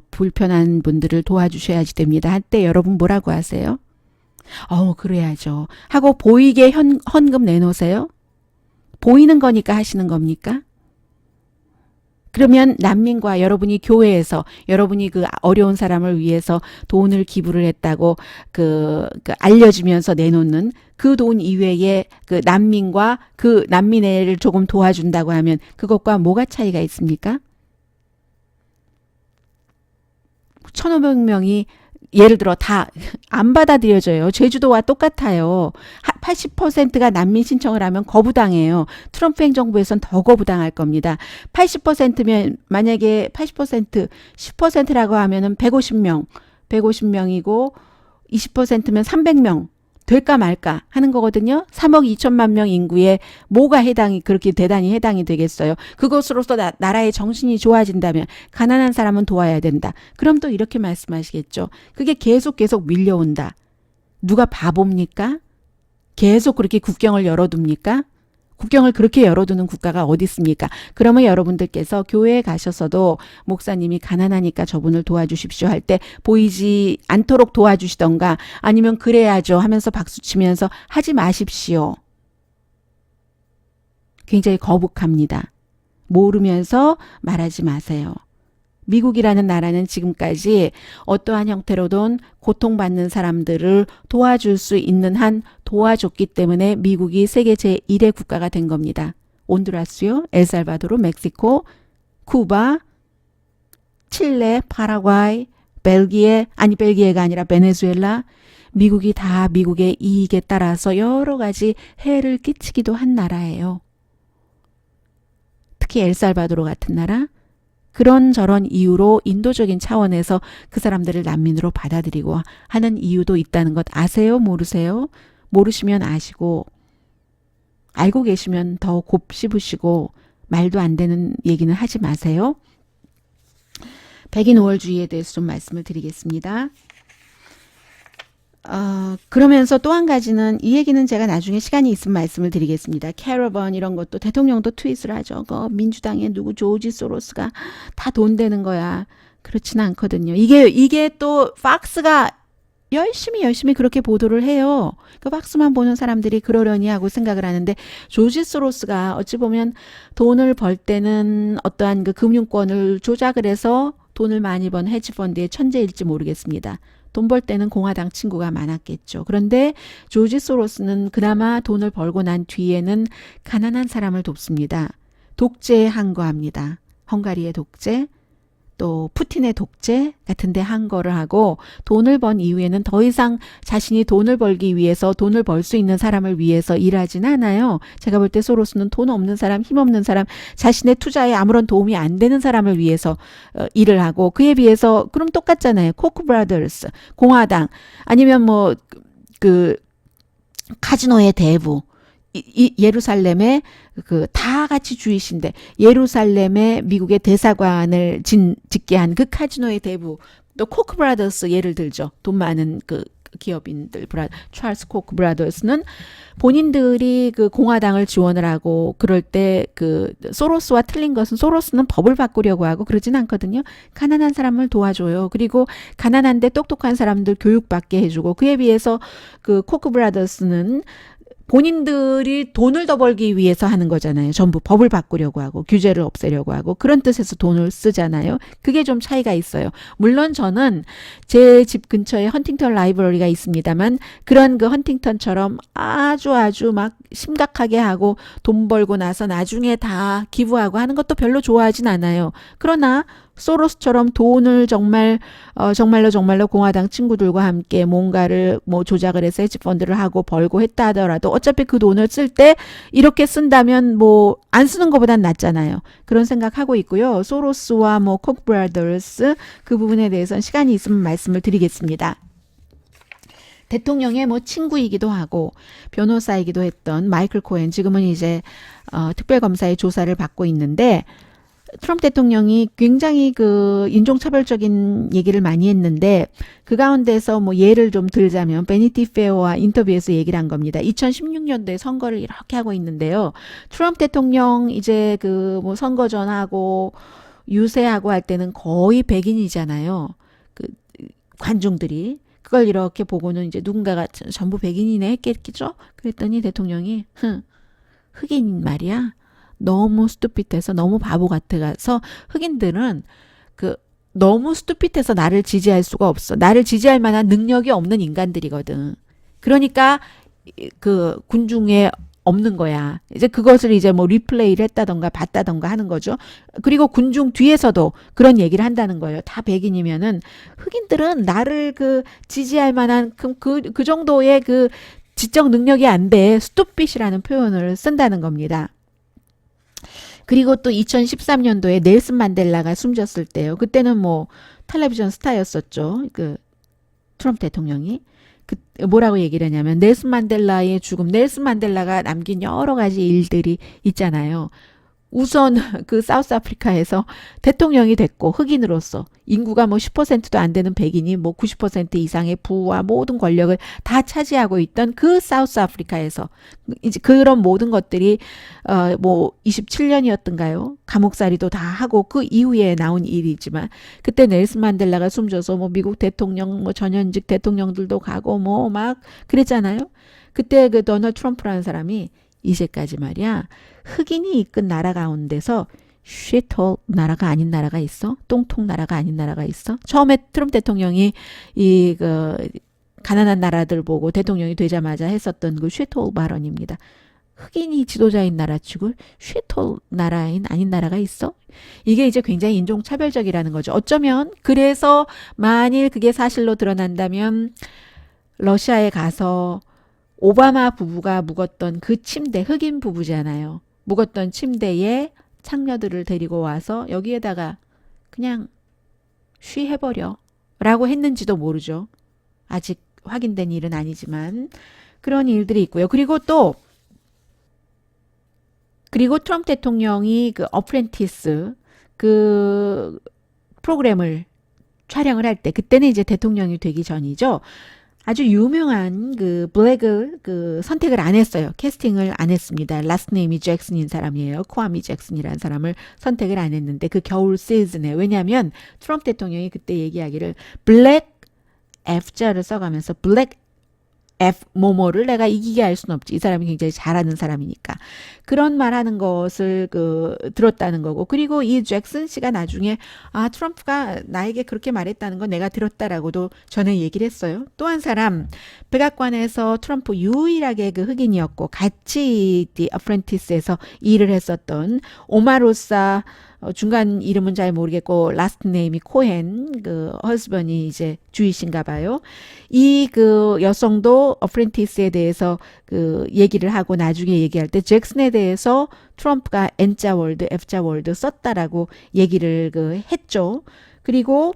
불편한 분들을 도와주셔야지 됩니다. 할 때 여러분 뭐라고 하세요? 그래야죠. 하고 보이게 헌금 내놓으세요? 보이는 거니까 하시는 겁니까? 그러면 난민과 여러분이 교회에서 여러분이 그 어려운 사람을 위해서 돈을 기부를 했다고 알려지면서 내놓는 그 돈 이외에 그 난민과 그 난민애를 조금 도와준다고 하면 그것과 뭐가 차이가 있습니까? 1,500명이 예를 들어 다 안 받아들여져요. 제주도와 똑같아요. 80%가 난민 신청을 하면 거부당해요. 트럼프 행정부에선 더 거부당할 겁니다. 80%면 만약에 80% 10%라고 하면은 150명이고 20%면 300명 될까 말까 하는 거거든요. 3억 2천만 명 인구에 뭐가 그렇게 대단히 해당이 되겠어요. 그것으로서 나라의 정신이 좋아진다면 가난한 사람은 도와야 된다. 그럼 또 이렇게 말씀하시겠죠. 그게 계속 밀려온다. 누가 바보입니까? 계속 그렇게 국경을 열어둡니까? 국경을 그렇게 열어두는 국가가 어디 있습니까? 그러면 여러분들께서 교회에 가셔서도 목사님이 가난하니까 저분을 도와주십시오 할 때 보이지 않도록 도와주시던가 아니면 그래야죠 하면서 박수치면서 하지 마십시오. 굉장히 거북합니다. 모르면서 말하지 마세요. 미국이라는 나라는 지금까지 어떠한 형태로든 고통받는 사람들을 도와줄 수 있는 한 도와줬기 때문에 미국이 세계 제1의 국가가 된 겁니다. 온두라스요, 엘살바도르, 멕시코, 쿠바, 칠레, 파라과이, 벨기에가 아니라 베네수엘라, 미국이 다 미국의 이익에 따라서 여러 가지 해를 끼치기도 한 나라예요. 특히 엘살바도르 같은 나라, 그런저런 이유로 인도적인 차원에서 그 사람들을 난민으로 받아들이고 하는 이유도 있다는 것 아세요? 모르세요? 모르시면 아시고 알고 계시면 더 곱씹으시고 말도 안 되는 얘기는 하지 마세요. 백인 우월주의에 대해서 좀 말씀을 드리겠습니다. 그러면서 또 한 가지는 이 얘기는 제가 나중에 시간이 있으면 말씀을 드리겠습니다. 캐러번 이런 것도 대통령도 트윗을 하죠. 민주당의 누구 조지 소로스가 다 돈 되는 거야. 그렇지는 않거든요. 이게 또 팍스가 열심히 그렇게 보도를 해요. 그 팍스만 보는 사람들이 그러려니 하고 생각을 하는데 조지 소로스가 어찌 보면 돈을 벌 때는 어떠한 그 금융권을 조작을 해서 돈을 많이 번 헤지펀드의 천재일지 모르겠습니다. 돈 벌 때는 공화당 친구가 많았겠죠. 그런데 조지 소로스는 그나마 돈을 벌고 난 뒤에는 가난한 사람을 돕습니다. 독재에 항거합니다. 헝가리의 독재, 또 푸틴의 독재 같은 데 항거를 하고 돈을 번 이후에는 더 이상 자신이 돈을 벌기 위해서 돈을 벌 수 있는 사람을 위해서 일하진 않아요. 제가 볼 때 소로스는 돈 없는 사람, 힘 없는 사람, 자신의 투자에 아무런 도움이 안 되는 사람을 위해서 일을 하고 그에 비해서 그럼 똑같잖아요. 코크 브라더스, 공화당 아니면 카지노의 대부 예루살렘에 다 같이 주이신데 예루살렘에 미국의 대사관을 짓게 한 그 카지노의 대부 또 코크 브라더스 예를 들죠. 돈 많은 그 기업인들 찰스 코크 브라더스는 본인들이 그 공화당을 지원을 하고 그럴 때 소로스와 틀린 것은 소로스는 법을 바꾸려고 하고 그러진 않거든요. 가난한 사람을 도와줘요. 그리고 가난한데 똑똑한 사람들 교육받게 해주고 그에 비해서 그 코크 브라더스는 본인들이 돈을 더 벌기 위해서 하는 거잖아요. 전부 법을 바꾸려고 하고 규제를 없애려고 하고 그런 뜻에서 돈을 쓰잖아요. 그게 좀 차이가 있어요. 물론 저는 제 집 근처에 헌팅턴 라이브러리가 있습니다만 그런 그 헌팅턴처럼 아주 막 심각하게 하고 돈 벌고 나서 나중에 다 기부하고 하는 것도 별로 좋아하진 않아요. 그러나 소로스처럼 돈을 정말로 공화당 친구들과 함께 뭔가를 뭐 조작을 해서 헤지펀드를 하고 벌고 했다 하더라도 어차피 그 돈을 쓸 때 이렇게 쓴다면 뭐 안 쓰는 것보단 낫잖아요. 그런 생각하고 있고요. 소로스와 뭐 콕 브라더스 그 부분에 대해서는 시간이 있으면 말씀을 드리겠습니다. 대통령의 뭐 친구이기도 하고 변호사이기도 했던 마이클 코엔 지금은 이제 특별검사의 조사를 받고 있는데 트럼프 대통령이 굉장히 그 인종차별적인 얘기를 많이 했는데 그 가운데서 뭐 예를 좀 들자면 베니티 페어와 인터뷰에서 얘기를 한 겁니다. 2016년도에 선거를 이렇게 하고 있는데요. 트럼프 대통령 이제 그 뭐 선거 전하고 유세하고 할 때는 거의 백인이잖아요. 그 관중들이 그걸 이렇게 보고는 이제 누군가가 전부 백인이네 했겠죠. 그랬더니 대통령이 흑인 말이야. 너무 스투핏해서 너무 바보 같아서 흑인들은 그 너무 스투핏해서 나를 지지할 수가 없어. 나를 지지할 만한 능력이 없는 인간들이거든. 그러니까 그 군중에 없는 거야. 이제 그것을 이제 뭐 리플레이를 했다던가 봤다던가 하는 거죠. 그리고 군중 뒤에서도 그런 얘기를 한다는 거예요. 다 백인이면은 흑인들은 나를 그 지지할 만한 그 정도의 그 지적 능력이 안 돼. 스투핏이라는 표현을 쓴다는 겁니다. 그리고 또 2013년도에 넬슨 만델라가 숨졌을 때요. 그때는 뭐 텔레비전 스타였었죠. 그 트럼프 대통령이 그 뭐라고 얘기를 하냐면 넬슨 만델라의 죽음, 넬슨 만델라가 남긴 여러 가지 일들이 있잖아요. 우선 그 사우스 아프리카에서 대통령이 됐고 흑인으로서 인구가 뭐 10%도 안 되는 백인이 뭐 90% 이상의 부와 모든 권력을 다 차지하고 있던 그 사우스 아프리카에서 이제 그런 모든 것들이 뭐 27년이었던가요? 감옥살이도 다 하고 그 이후에 나온 일이지만 그때 넬슨 만델라가 숨져서 뭐 미국 대통령 뭐 전현직 대통령들도 가고 뭐 막 그랬잖아요. 그때 그 도널드 트럼프라는 사람이 이제까지 말이야 흑인이 이끈 나라 가운데서 쉐톨 나라가 아닌 나라가 있어? 똥통 나라가 아닌 나라가 있어? 처음에 트럼프 대통령이 이 그 가난한 나라들 보고 대통령이 되자마자 했었던 그 쉐톨 발언입니다. 흑인이 지도자인 나라치고 쉐톨 나라인 아닌 나라가 있어? 이게 이제 굉장히 인종차별적이라는 거죠. 어쩌면 그래서 만일 그게 사실로 드러난다면 러시아에 가서 오바마 부부가 묵었던 그 침대, 흑인 부부잖아요. 묵었던 침대에 창녀들을 데리고 와서 여기에다가 그냥 쉬해버려 라고 했는지도 모르죠. 아직 확인된 일은 아니지만 그런 일들이 있고요. 그리고 트럼프 대통령이 그 어프렌티스 그 프로그램을 촬영을 할 때 그때는 이제 대통령이 되기 전이죠. 아주 유명한 그 블랙을 그 선택을 안 했어요. 캐스팅을 안 했습니다. 라스트 네임이 잭슨인 사람이에요. 코아미 잭슨이라는 사람을 선택을 안 했는데 그 겨울 시즌에 왜냐하면 트럼프 대통령이 그때 얘기하기를 블랙 F자를 써가면서 블랙 F 뭐뭐를 내가 이기게 할 수는 없지. 이 사람이 굉장히 잘하는 사람이니까. 그런 말하는 것을 들었다는 거고. 그리고 이 잭슨 씨가 나중에 트럼프가 나에게 그렇게 말했다는 건 내가 들었다라고도 전에 얘기를 했어요. 또 한 사람 백악관에서 트럼프 유일하게 그 흑인이었고 같이 디 어프렌티스에서 일을 했었던 오마로사 중간 이름은 잘 모르겠고 라스트 네임이 코헨 그 허스번이 이제 주이신가 봐요. 이 그 여성도 어프렌티스에 대해서 그 얘기를 하고 나중에 얘기할 때 잭슨에 대해서 트럼프가 N자 월드, F자 월드 썼다라고 얘기를 했죠. 그리고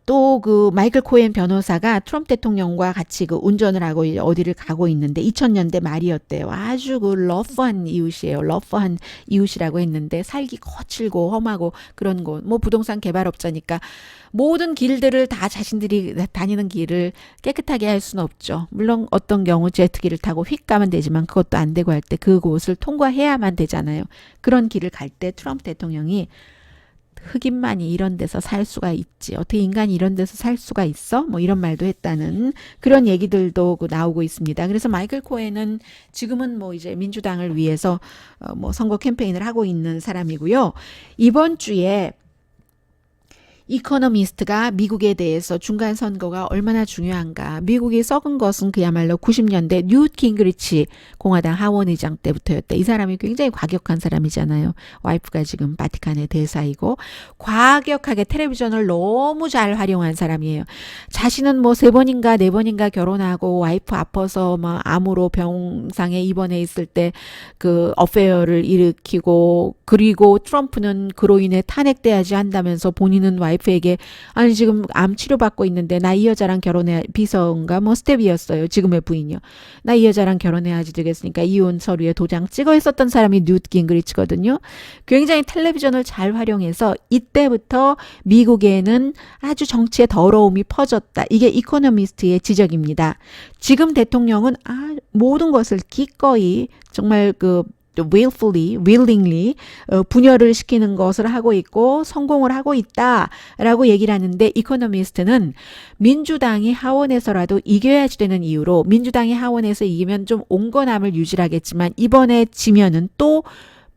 또 그 마이클 코엔 변호사가 트럼프 대통령과 같이 그 운전을 하고 어디를 가고 있는데 2000년대 말이었대요. 아주 그 러프한 이웃이에요. 러프한 이웃이라고 했는데 살기 거칠고 험하고 그런 곳. 뭐 부동산 개발업자니까 모든 길들을 다 자신들이 다니는 길을 깨끗하게 할 수는 없죠. 물론 어떤 경우 제트기를 타고 휙 가면 되지만 그것도 안 되고 할 때 그곳을 통과해야만 되잖아요. 그런 길을 갈 때 트럼프 대통령이 흑인만이 이런 데서 살 수가 있지. 어떻게 인간이 이런 데서 살 수가 있어? 뭐 이런 말도 했다는 그런 얘기들도 나오고 있습니다. 그래서 마이클 코헨은 지금은 뭐 이제 민주당을 위해서 뭐 선거 캠페인을 하고 있는 사람이고요. 이번 주에 이코노미스트가 미국에 대해서 중간 선거가 얼마나 중요한가. 미국이 썩은 것은 그야말로 90년대 뉴트 깅그리치 공화당 하원의장 때부터였다. 이 사람이 굉장히 과격한 사람이잖아요. 와이프가 지금 바티칸의 대사이고 과격하게 텔레비전을 너무 잘 활용한 사람이에요. 자신은 뭐 3번인가 4번인가 결혼하고 와이프 아파서 막 암으로 병상에 입원해 있을 때 그 어페어를 일으키고 그리고 트럼프는 그로 인해 탄핵돼야지 한다면서 본인은 와이프에게 아니 지금 암 치료받고 있는데 나 이 여자랑 결혼해 비서인가 뭐 스텝이었어요. 지금의 부인이요. 나 이 여자랑 결혼해야지 되겠으니까 이혼 서류에 도장 찍어 있었던 사람이 뉴트 깅그리치거든요. 굉장히 텔레비전을 잘 활용해서 이때부터 미국에는 아주 정치의 더러움이 퍼졌다. 이게 이코노미스트의 지적입니다. 지금 대통령은 모든 것을 기꺼이 정말 willingly 분열을 시키는 것을 하고 있고 성공을 하고 있다라고 얘기를 하는데 이코노미스트는 민주당이 하원에서라도 이겨야지 되는 이유로 민주당이 하원에서 이기면 좀 온건함을 유지하겠지만 이번에 지면은 또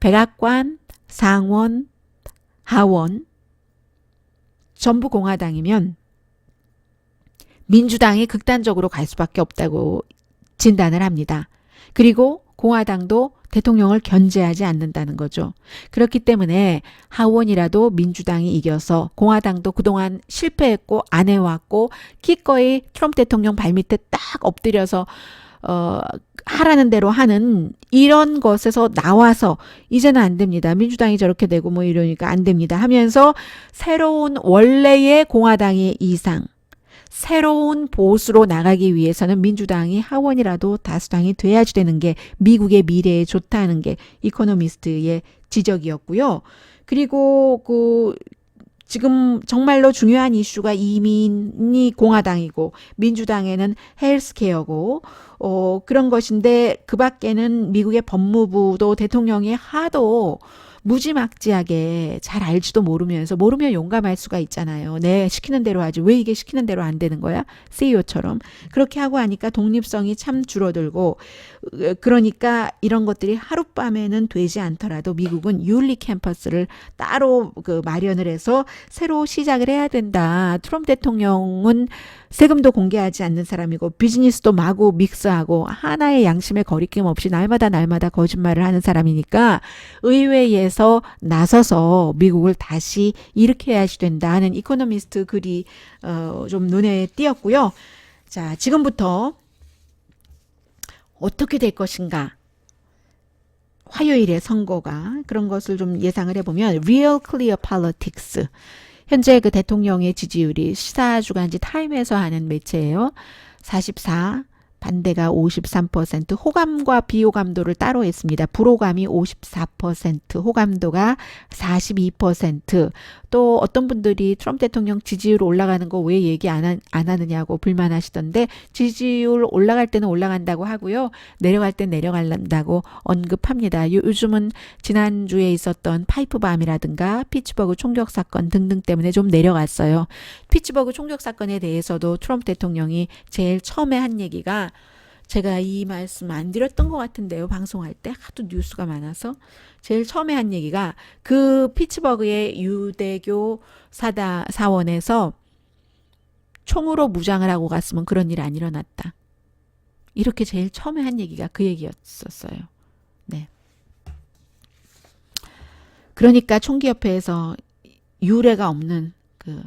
백악관, 상원, 하원 전부 공화당이면 민주당이 극단적으로 갈 수밖에 없다고 진단을 합니다. 그리고 공화당도 대통령을 견제하지 않는다는 거죠. 그렇기 때문에 하원이라도 민주당이 이겨서 공화당도 그동안 실패했고 안 해왔고 기꺼이 트럼프 대통령 발밑에 딱 엎드려서 하라는 대로 하는 이런 것에서 나와서 이제는 안 됩니다. 민주당이 저렇게 되고 뭐 이러니까 안 됩니다 하면서 새로운 원래의 공화당의 이상 새로운 보수로 나가기 위해서는 민주당이 하원이라도 다수당이 돼야지 되는 게 미국의 미래에 좋다는 게 이코노미스트의 지적이었고요. 그리고 지금 정말로 중요한 이슈가 이민이 공화당이고 민주당에는 헬스케어고 그런 것인데 그 밖에는 미국의 법무부도 대통령이 하도 무지막지하게 잘 알지도 모르면 용감할 수가 있잖아요. 네, 시키는 대로 하지. 왜 이게 시키는 대로 안 되는 거야? CEO처럼. 그렇게 하고 하니까 독립성이 참 줄어들고 그러니까 이런 것들이 하룻밤에는 되지 않더라도 미국은 윤리 캠퍼스를 따로 마련을 해서 새로 시작을 해야 된다. 트럼프 대통령은 세금도 공개하지 않는 사람이고 비즈니스도 마구 믹스하고 하나의 양심의 거리낌 없이 날마다 거짓말을 하는 사람이니까 의회에서 나서서 미국을 다시 일으켜야지 된다 하는 이코노미스트 글이 좀 눈에 띄었고요. 자, 지금부터 어떻게 될 것인가? 화요일에 선거가 그런 것을 좀 예상을 해보면 Real Clear Politics 현재 그 대통령의 지지율이 시사주간지 타임에서 하는 매체예요. 44, 반대가 53%, 호감과 비호감도를 따로 했습니다. 불호감이 54%, 호감도가 42%. 또 어떤 분들이 트럼프 대통령 지지율 올라가는 거 왜 얘기 안 하느냐고 불만하시던데 지지율 올라갈 때는 올라간다고 하고요. 내려갈 땐 내려간다고 언급합니다. 요즘은 지난주에 있었던 파이프밤이라든가 피츠버그 총격 사건 등등 때문에 좀 내려갔어요. 피츠버그 총격 사건에 대해서도 트럼프 대통령이 제일 처음에 한 얘기가 제가 이 말씀 안 드렸던 것 같은데요. 방송할 때 하도 뉴스가 많아서 제일 처음에 한 얘기가 그 피츠버그의 유대교 사원에서 총으로 무장을 하고 갔으면 그런 일 안 일어났다. 이렇게 제일 처음에 한 얘기가 그 얘기였었어요. 네. 그러니까 총기협회에서 유례가 없는 그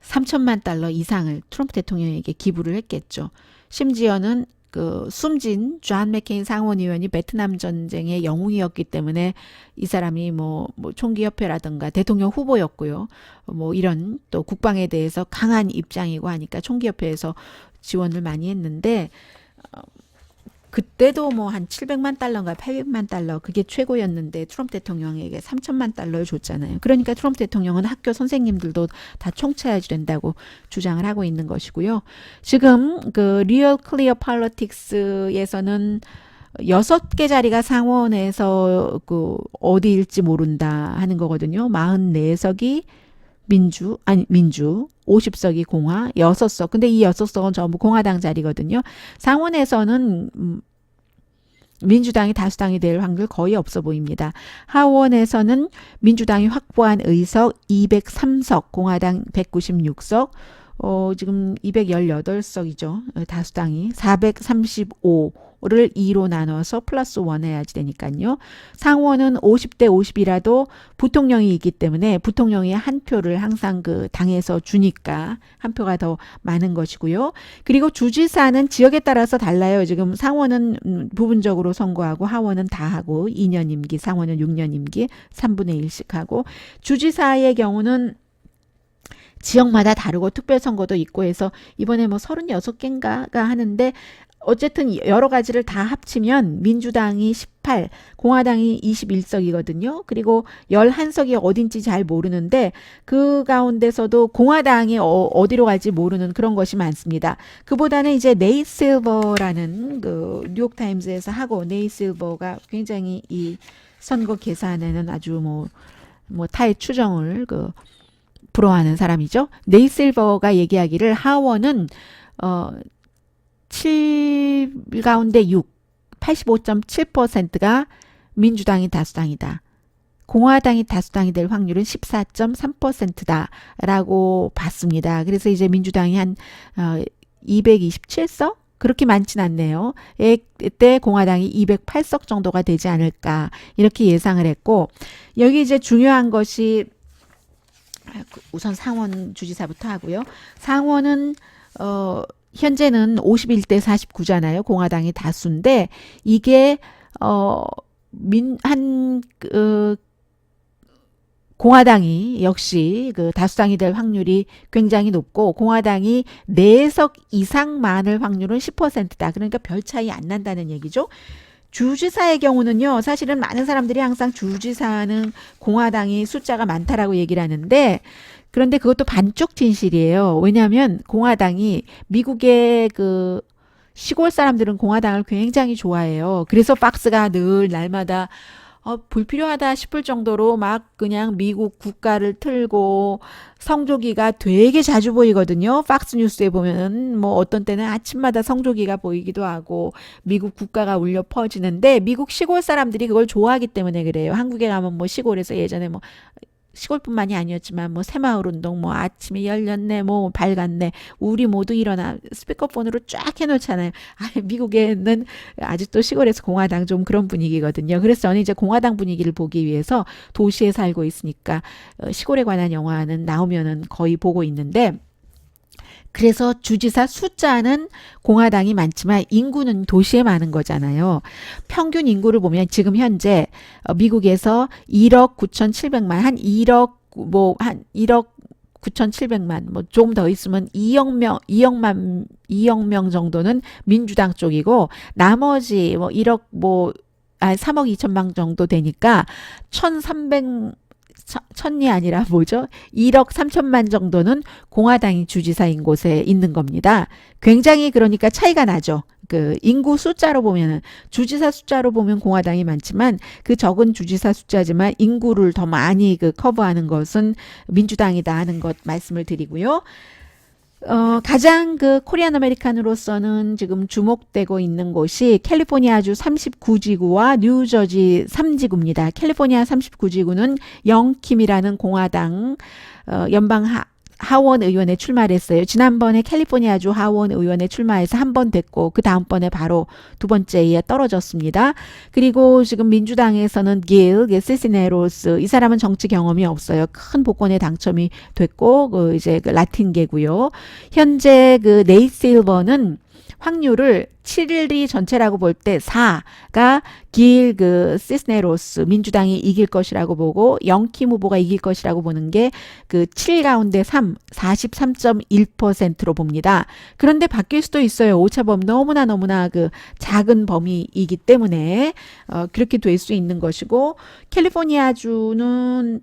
3천만 달러 이상을 트럼프 대통령에게 기부를 했겠죠. 심지어는 그 숨진 존 맥케인 상원의원이 베트남 전쟁의 영웅이었기 때문에 이 사람이 뭐 총기협회라든가 대통령 후보였고요. 뭐 이런 또 국방에 대해서 강한 입장이고 하니까 총기협회에서 지원을 많이 했는데 그때도 뭐 한 700만 달러인가 800만 달러 그게 최고였는데 트럼프 대통령에게 3천만 달러를 줬잖아요. 그러니까 트럼프 대통령은 학교 선생님들도 다 총차야지 된다고 주장을 하고 있는 것이고요. 지금 그 리얼 클리어 팔러틱스에서는 6개 자리가 상원에서 그 어디일지 모른다 하는 거거든요. 44석이 민주, 50석이 공화, 6석. 근데 이 6석은 전부 공화당 자리거든요. 상원에서는 민주당이 다수당이 될 확률 거의 없어 보입니다. 하원에서는 민주당이 확보한 의석 203석, 공화당 196석, 지금 218석이죠. 다수당이 435를 2로 나눠서 플러스 1 해야지 되니까요. 상원은 50대 50이라도 부통령이 있기 때문에 부통령이 한 표를 항상 그 당에서 주니까 한 표가 더 많은 것이고요. 그리고 주지사는 지역에 따라서 달라요. 지금 상원은 부분적으로 선거하고 하원은 다 하고 2년 임기, 상원은 6년 임기 3분의 1씩 하고 주지사의 경우는 지역마다 다르고 특별선거도 있고 해서 이번에 뭐 36개인가가 하는데 어쨌든 여러 가지를 다 합치면 민주당이 18, 공화당이 21석이거든요. 그리고 11석이 어딘지 잘 모르는데 그 가운데서도 공화당이 어디로 갈지 모르는 그런 것이 많습니다. 그보다는 이제 네이 실버라는 그 뉴욕타임즈에서 하고 네이 실버가 굉장히 이 선거 계산에는 아주 뭐 타의 추정을 불허하는 사람이죠. 네이 실버가 얘기하기를 하원은 7 가운데 6, 85.7%가 민주당이 다수당이다. 공화당이 다수당이 될 확률은 14.3%다라고 봤습니다. 그래서 이제 민주당이 한 227석? 그렇게 많진 않네요. 이때 공화당이 208석 정도가 되지 않을까 이렇게 예상을 했고 여기 이제 중요한 것이 우선 상원 주지사부터 하고요. 상원은 현재는 51대 49잖아요. 공화당이 다수인데 이게 공화당이 역시 그 다수당이 될 확률이 굉장히 높고 공화당이 4석 이상 많을 확률은 10%다. 그러니까 별 차이 안 난다는 얘기죠. 주지사의 경우는요. 사실은 많은 사람들이 항상 주지사는 공화당이 숫자가 많다라고 얘기를 하는데 그런데 그것도 반쪽 진실이에요. 왜냐하면 공화당이 미국의 그 시골 사람들은 공화당을 굉장히 좋아해요. 그래서 박스가 늘 날마다 불필요하다 싶을 정도로 막 그냥 미국 국가를 틀고 성조기가 되게 자주 보이거든요. 팍스 뉴스에 보면은 뭐 어떤 때는 아침마다 성조기가 보이기도 하고 미국 국가가 울려 퍼지는데 미국 시골 사람들이 그걸 좋아하기 때문에 그래요. 한국에 가면 뭐 시골에서 예전에 뭐 시골뿐만이 아니었지만 뭐 새마을 운동 뭐 아침에 열렸네 뭐 밝았네 우리 모두 일어나 스피커폰으로 쫙 해놓잖아요. 미국에는 아직도 시골에서 공화당 좀 그런 분위기거든요. 그래서 저는 이제 공화당 분위기를 보기 위해서 도시에 살고 있으니까 시골에 관한 영화는 나오면은 거의 보고 있는데 그래서 주지사 숫자는 공화당이 많지만 인구는 도시에 많은 거잖아요. 평균 인구를 보면 지금 현재 미국에서 1억 9,700만 한 1억 9,700만 뭐 좀 더 있으면 2억 명 정도는 민주당 쪽이고 나머지 뭐 3억 2천만 정도 되니까 1,300천이 아니라 뭐죠? 1억 3천만 정도는 공화당이 주지사인 곳에 있는 겁니다. 굉장히 그러니까 차이가 나죠. 그 인구 숫자로 보면은 주지사 숫자로 보면 공화당이 많지만 그 적은 주지사 숫자지만 인구를 더 많이 커버하는 것은 민주당이다 하는 것 말씀을 드리고요. 가장 코리안 아메리칸으로서는 지금 주목되고 있는 곳이 캘리포니아주 39지구와 뉴저지 3지구입니다. 캘리포니아 39지구는 영킴이라는 공화당 연방 하원 의원에 출마를 했어요. 지난번에 캘리포니아주 하원 의원에 출마해서 한 번 됐고 그 다음번에 바로 두 번째에 떨어졌습니다. 그리고 지금 민주당에서는 길 시시네로스 이 사람은 정치 경험이 없어요. 큰 복권에 당첨이 됐고 이제 라틴계고요. 현재 네이 실버는 확률을 7일이 전체라고 볼 때 4가 길 시스네로스 민주당이 이길 것이라고 보고 영킴 후보가 이길 것이라고 보는 게 7 가운데 3, 43.1%로 봅니다. 그런데 바뀔 수도 있어요. 오차범 너무나 작은 범위이기 때문에 그렇게 될 수 있는 것이고 캘리포니아주는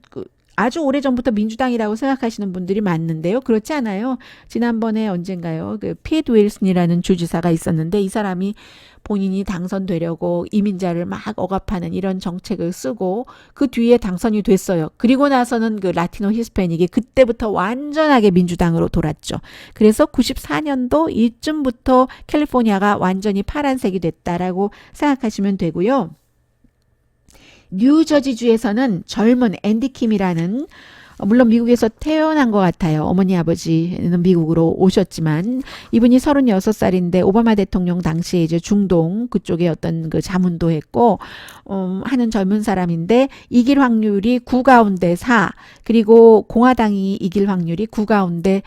아주 오래전부터 민주당이라고 생각하시는 분들이 많는데요. 그렇지 않아요. 지난번에 언젠가요. 그 피트 윌슨이라는 주지사가 있었는데 이 사람이 본인이 당선되려고 이민자를 막 억압하는 이런 정책을 쓰고 그 뒤에 당선이 됐어요. 그리고 나서는 그 라티노 히스패닉이 그때부터 완전하게 민주당으로 돌았죠. 그래서 94년도 이쯤부터 캘리포니아가 완전히 파란색이 됐다라고 생각하시면 되고요. 뉴저지주에서는 젊은 앤디 킴이라는 물론 미국에서 태어난 것 같아요. 어머니 아버지는 미국으로 오셨지만 이분이 36살인데 오바마 대통령 당시에 이제 중동 그쪽에 어떤 그 자문도 했고 하는 젊은 사람인데 이길 확률이 9 가운데 4 그리고 공화당이 이길 확률이 9 가운데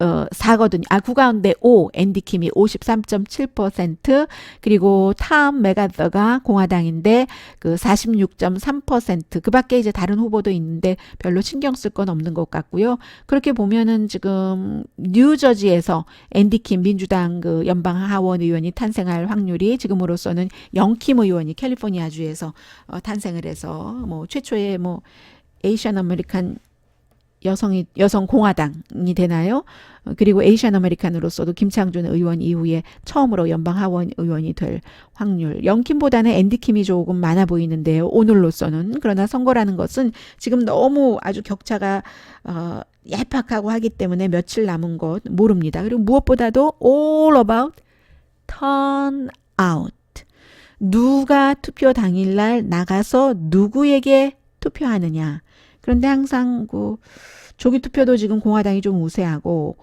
4거든요. 9 가운데 5, 앤디 킴이 53.7%, 그리고 탐 메가더가 공화당인데 그 46.3%, 그 밖에 이제 다른 후보도 있는데 별로 신경 쓸 건 없는 것 같고요. 그렇게 보면은 지금 뉴저지에서 앤디 킴 민주당 그 연방 하원 의원이 탄생할 확률이 지금으로서는 영킴 의원이 캘리포니아주에서 탄생을 해서 뭐 최초의 뭐 에이시안 아메리칸 여성 공화당이 되나요? 그리고 에이시안 아메리칸으로서도 김창준 의원 이후에 처음으로 연방 하원 의원이 될 확률. 영킴보다는 앤디 킴이 조금 많아 보이는데요. 오늘로서는. 그러나 선거라는 것은 지금 너무 아주 격차가 얄팍하고 하기 때문에 며칠 남은 것 모릅니다. 그리고 무엇보다도 all about turnout. 누가 투표 당일날 나가서 누구에게 투표하느냐. 그런데 항상 그 조기 투표도 지금 공화당이 좀 우세하고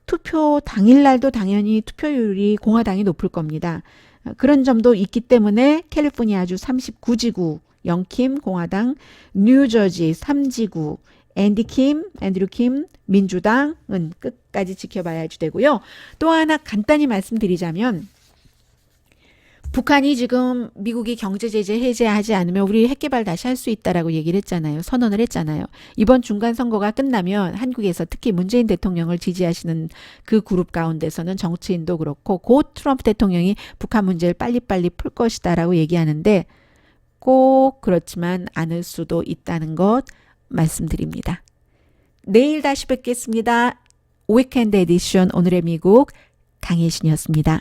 투표 당일날도 당연히 투표율이 공화당이 높을 겁니다. 그런 점도 있기 때문에 캘리포니아주 39지구 영킴 공화당, 뉴저지 3지구 앤드류 킴 민주당은 끝까지 지켜봐야 되고요. 또 하나 간단히 말씀드리자면 북한이 지금 미국이 경제 제재 해제하지 않으면 우리 핵개발 다시 할 수 있다라고 얘기를 했잖아요. 선언을 했잖아요. 이번 중간 선거가 끝나면 한국에서 특히 문재인 대통령을 지지하시는 그 그룹 가운데서는 정치인도 그렇고 곧 트럼프 대통령이 북한 문제를 빨리빨리 풀 것이다라고 얘기하는데 꼭 그렇지만 않을 수도 있다는 것 말씀드립니다. 내일 다시 뵙겠습니다. 위켄드 에디션 오늘의 미국 강혜신이었습니다.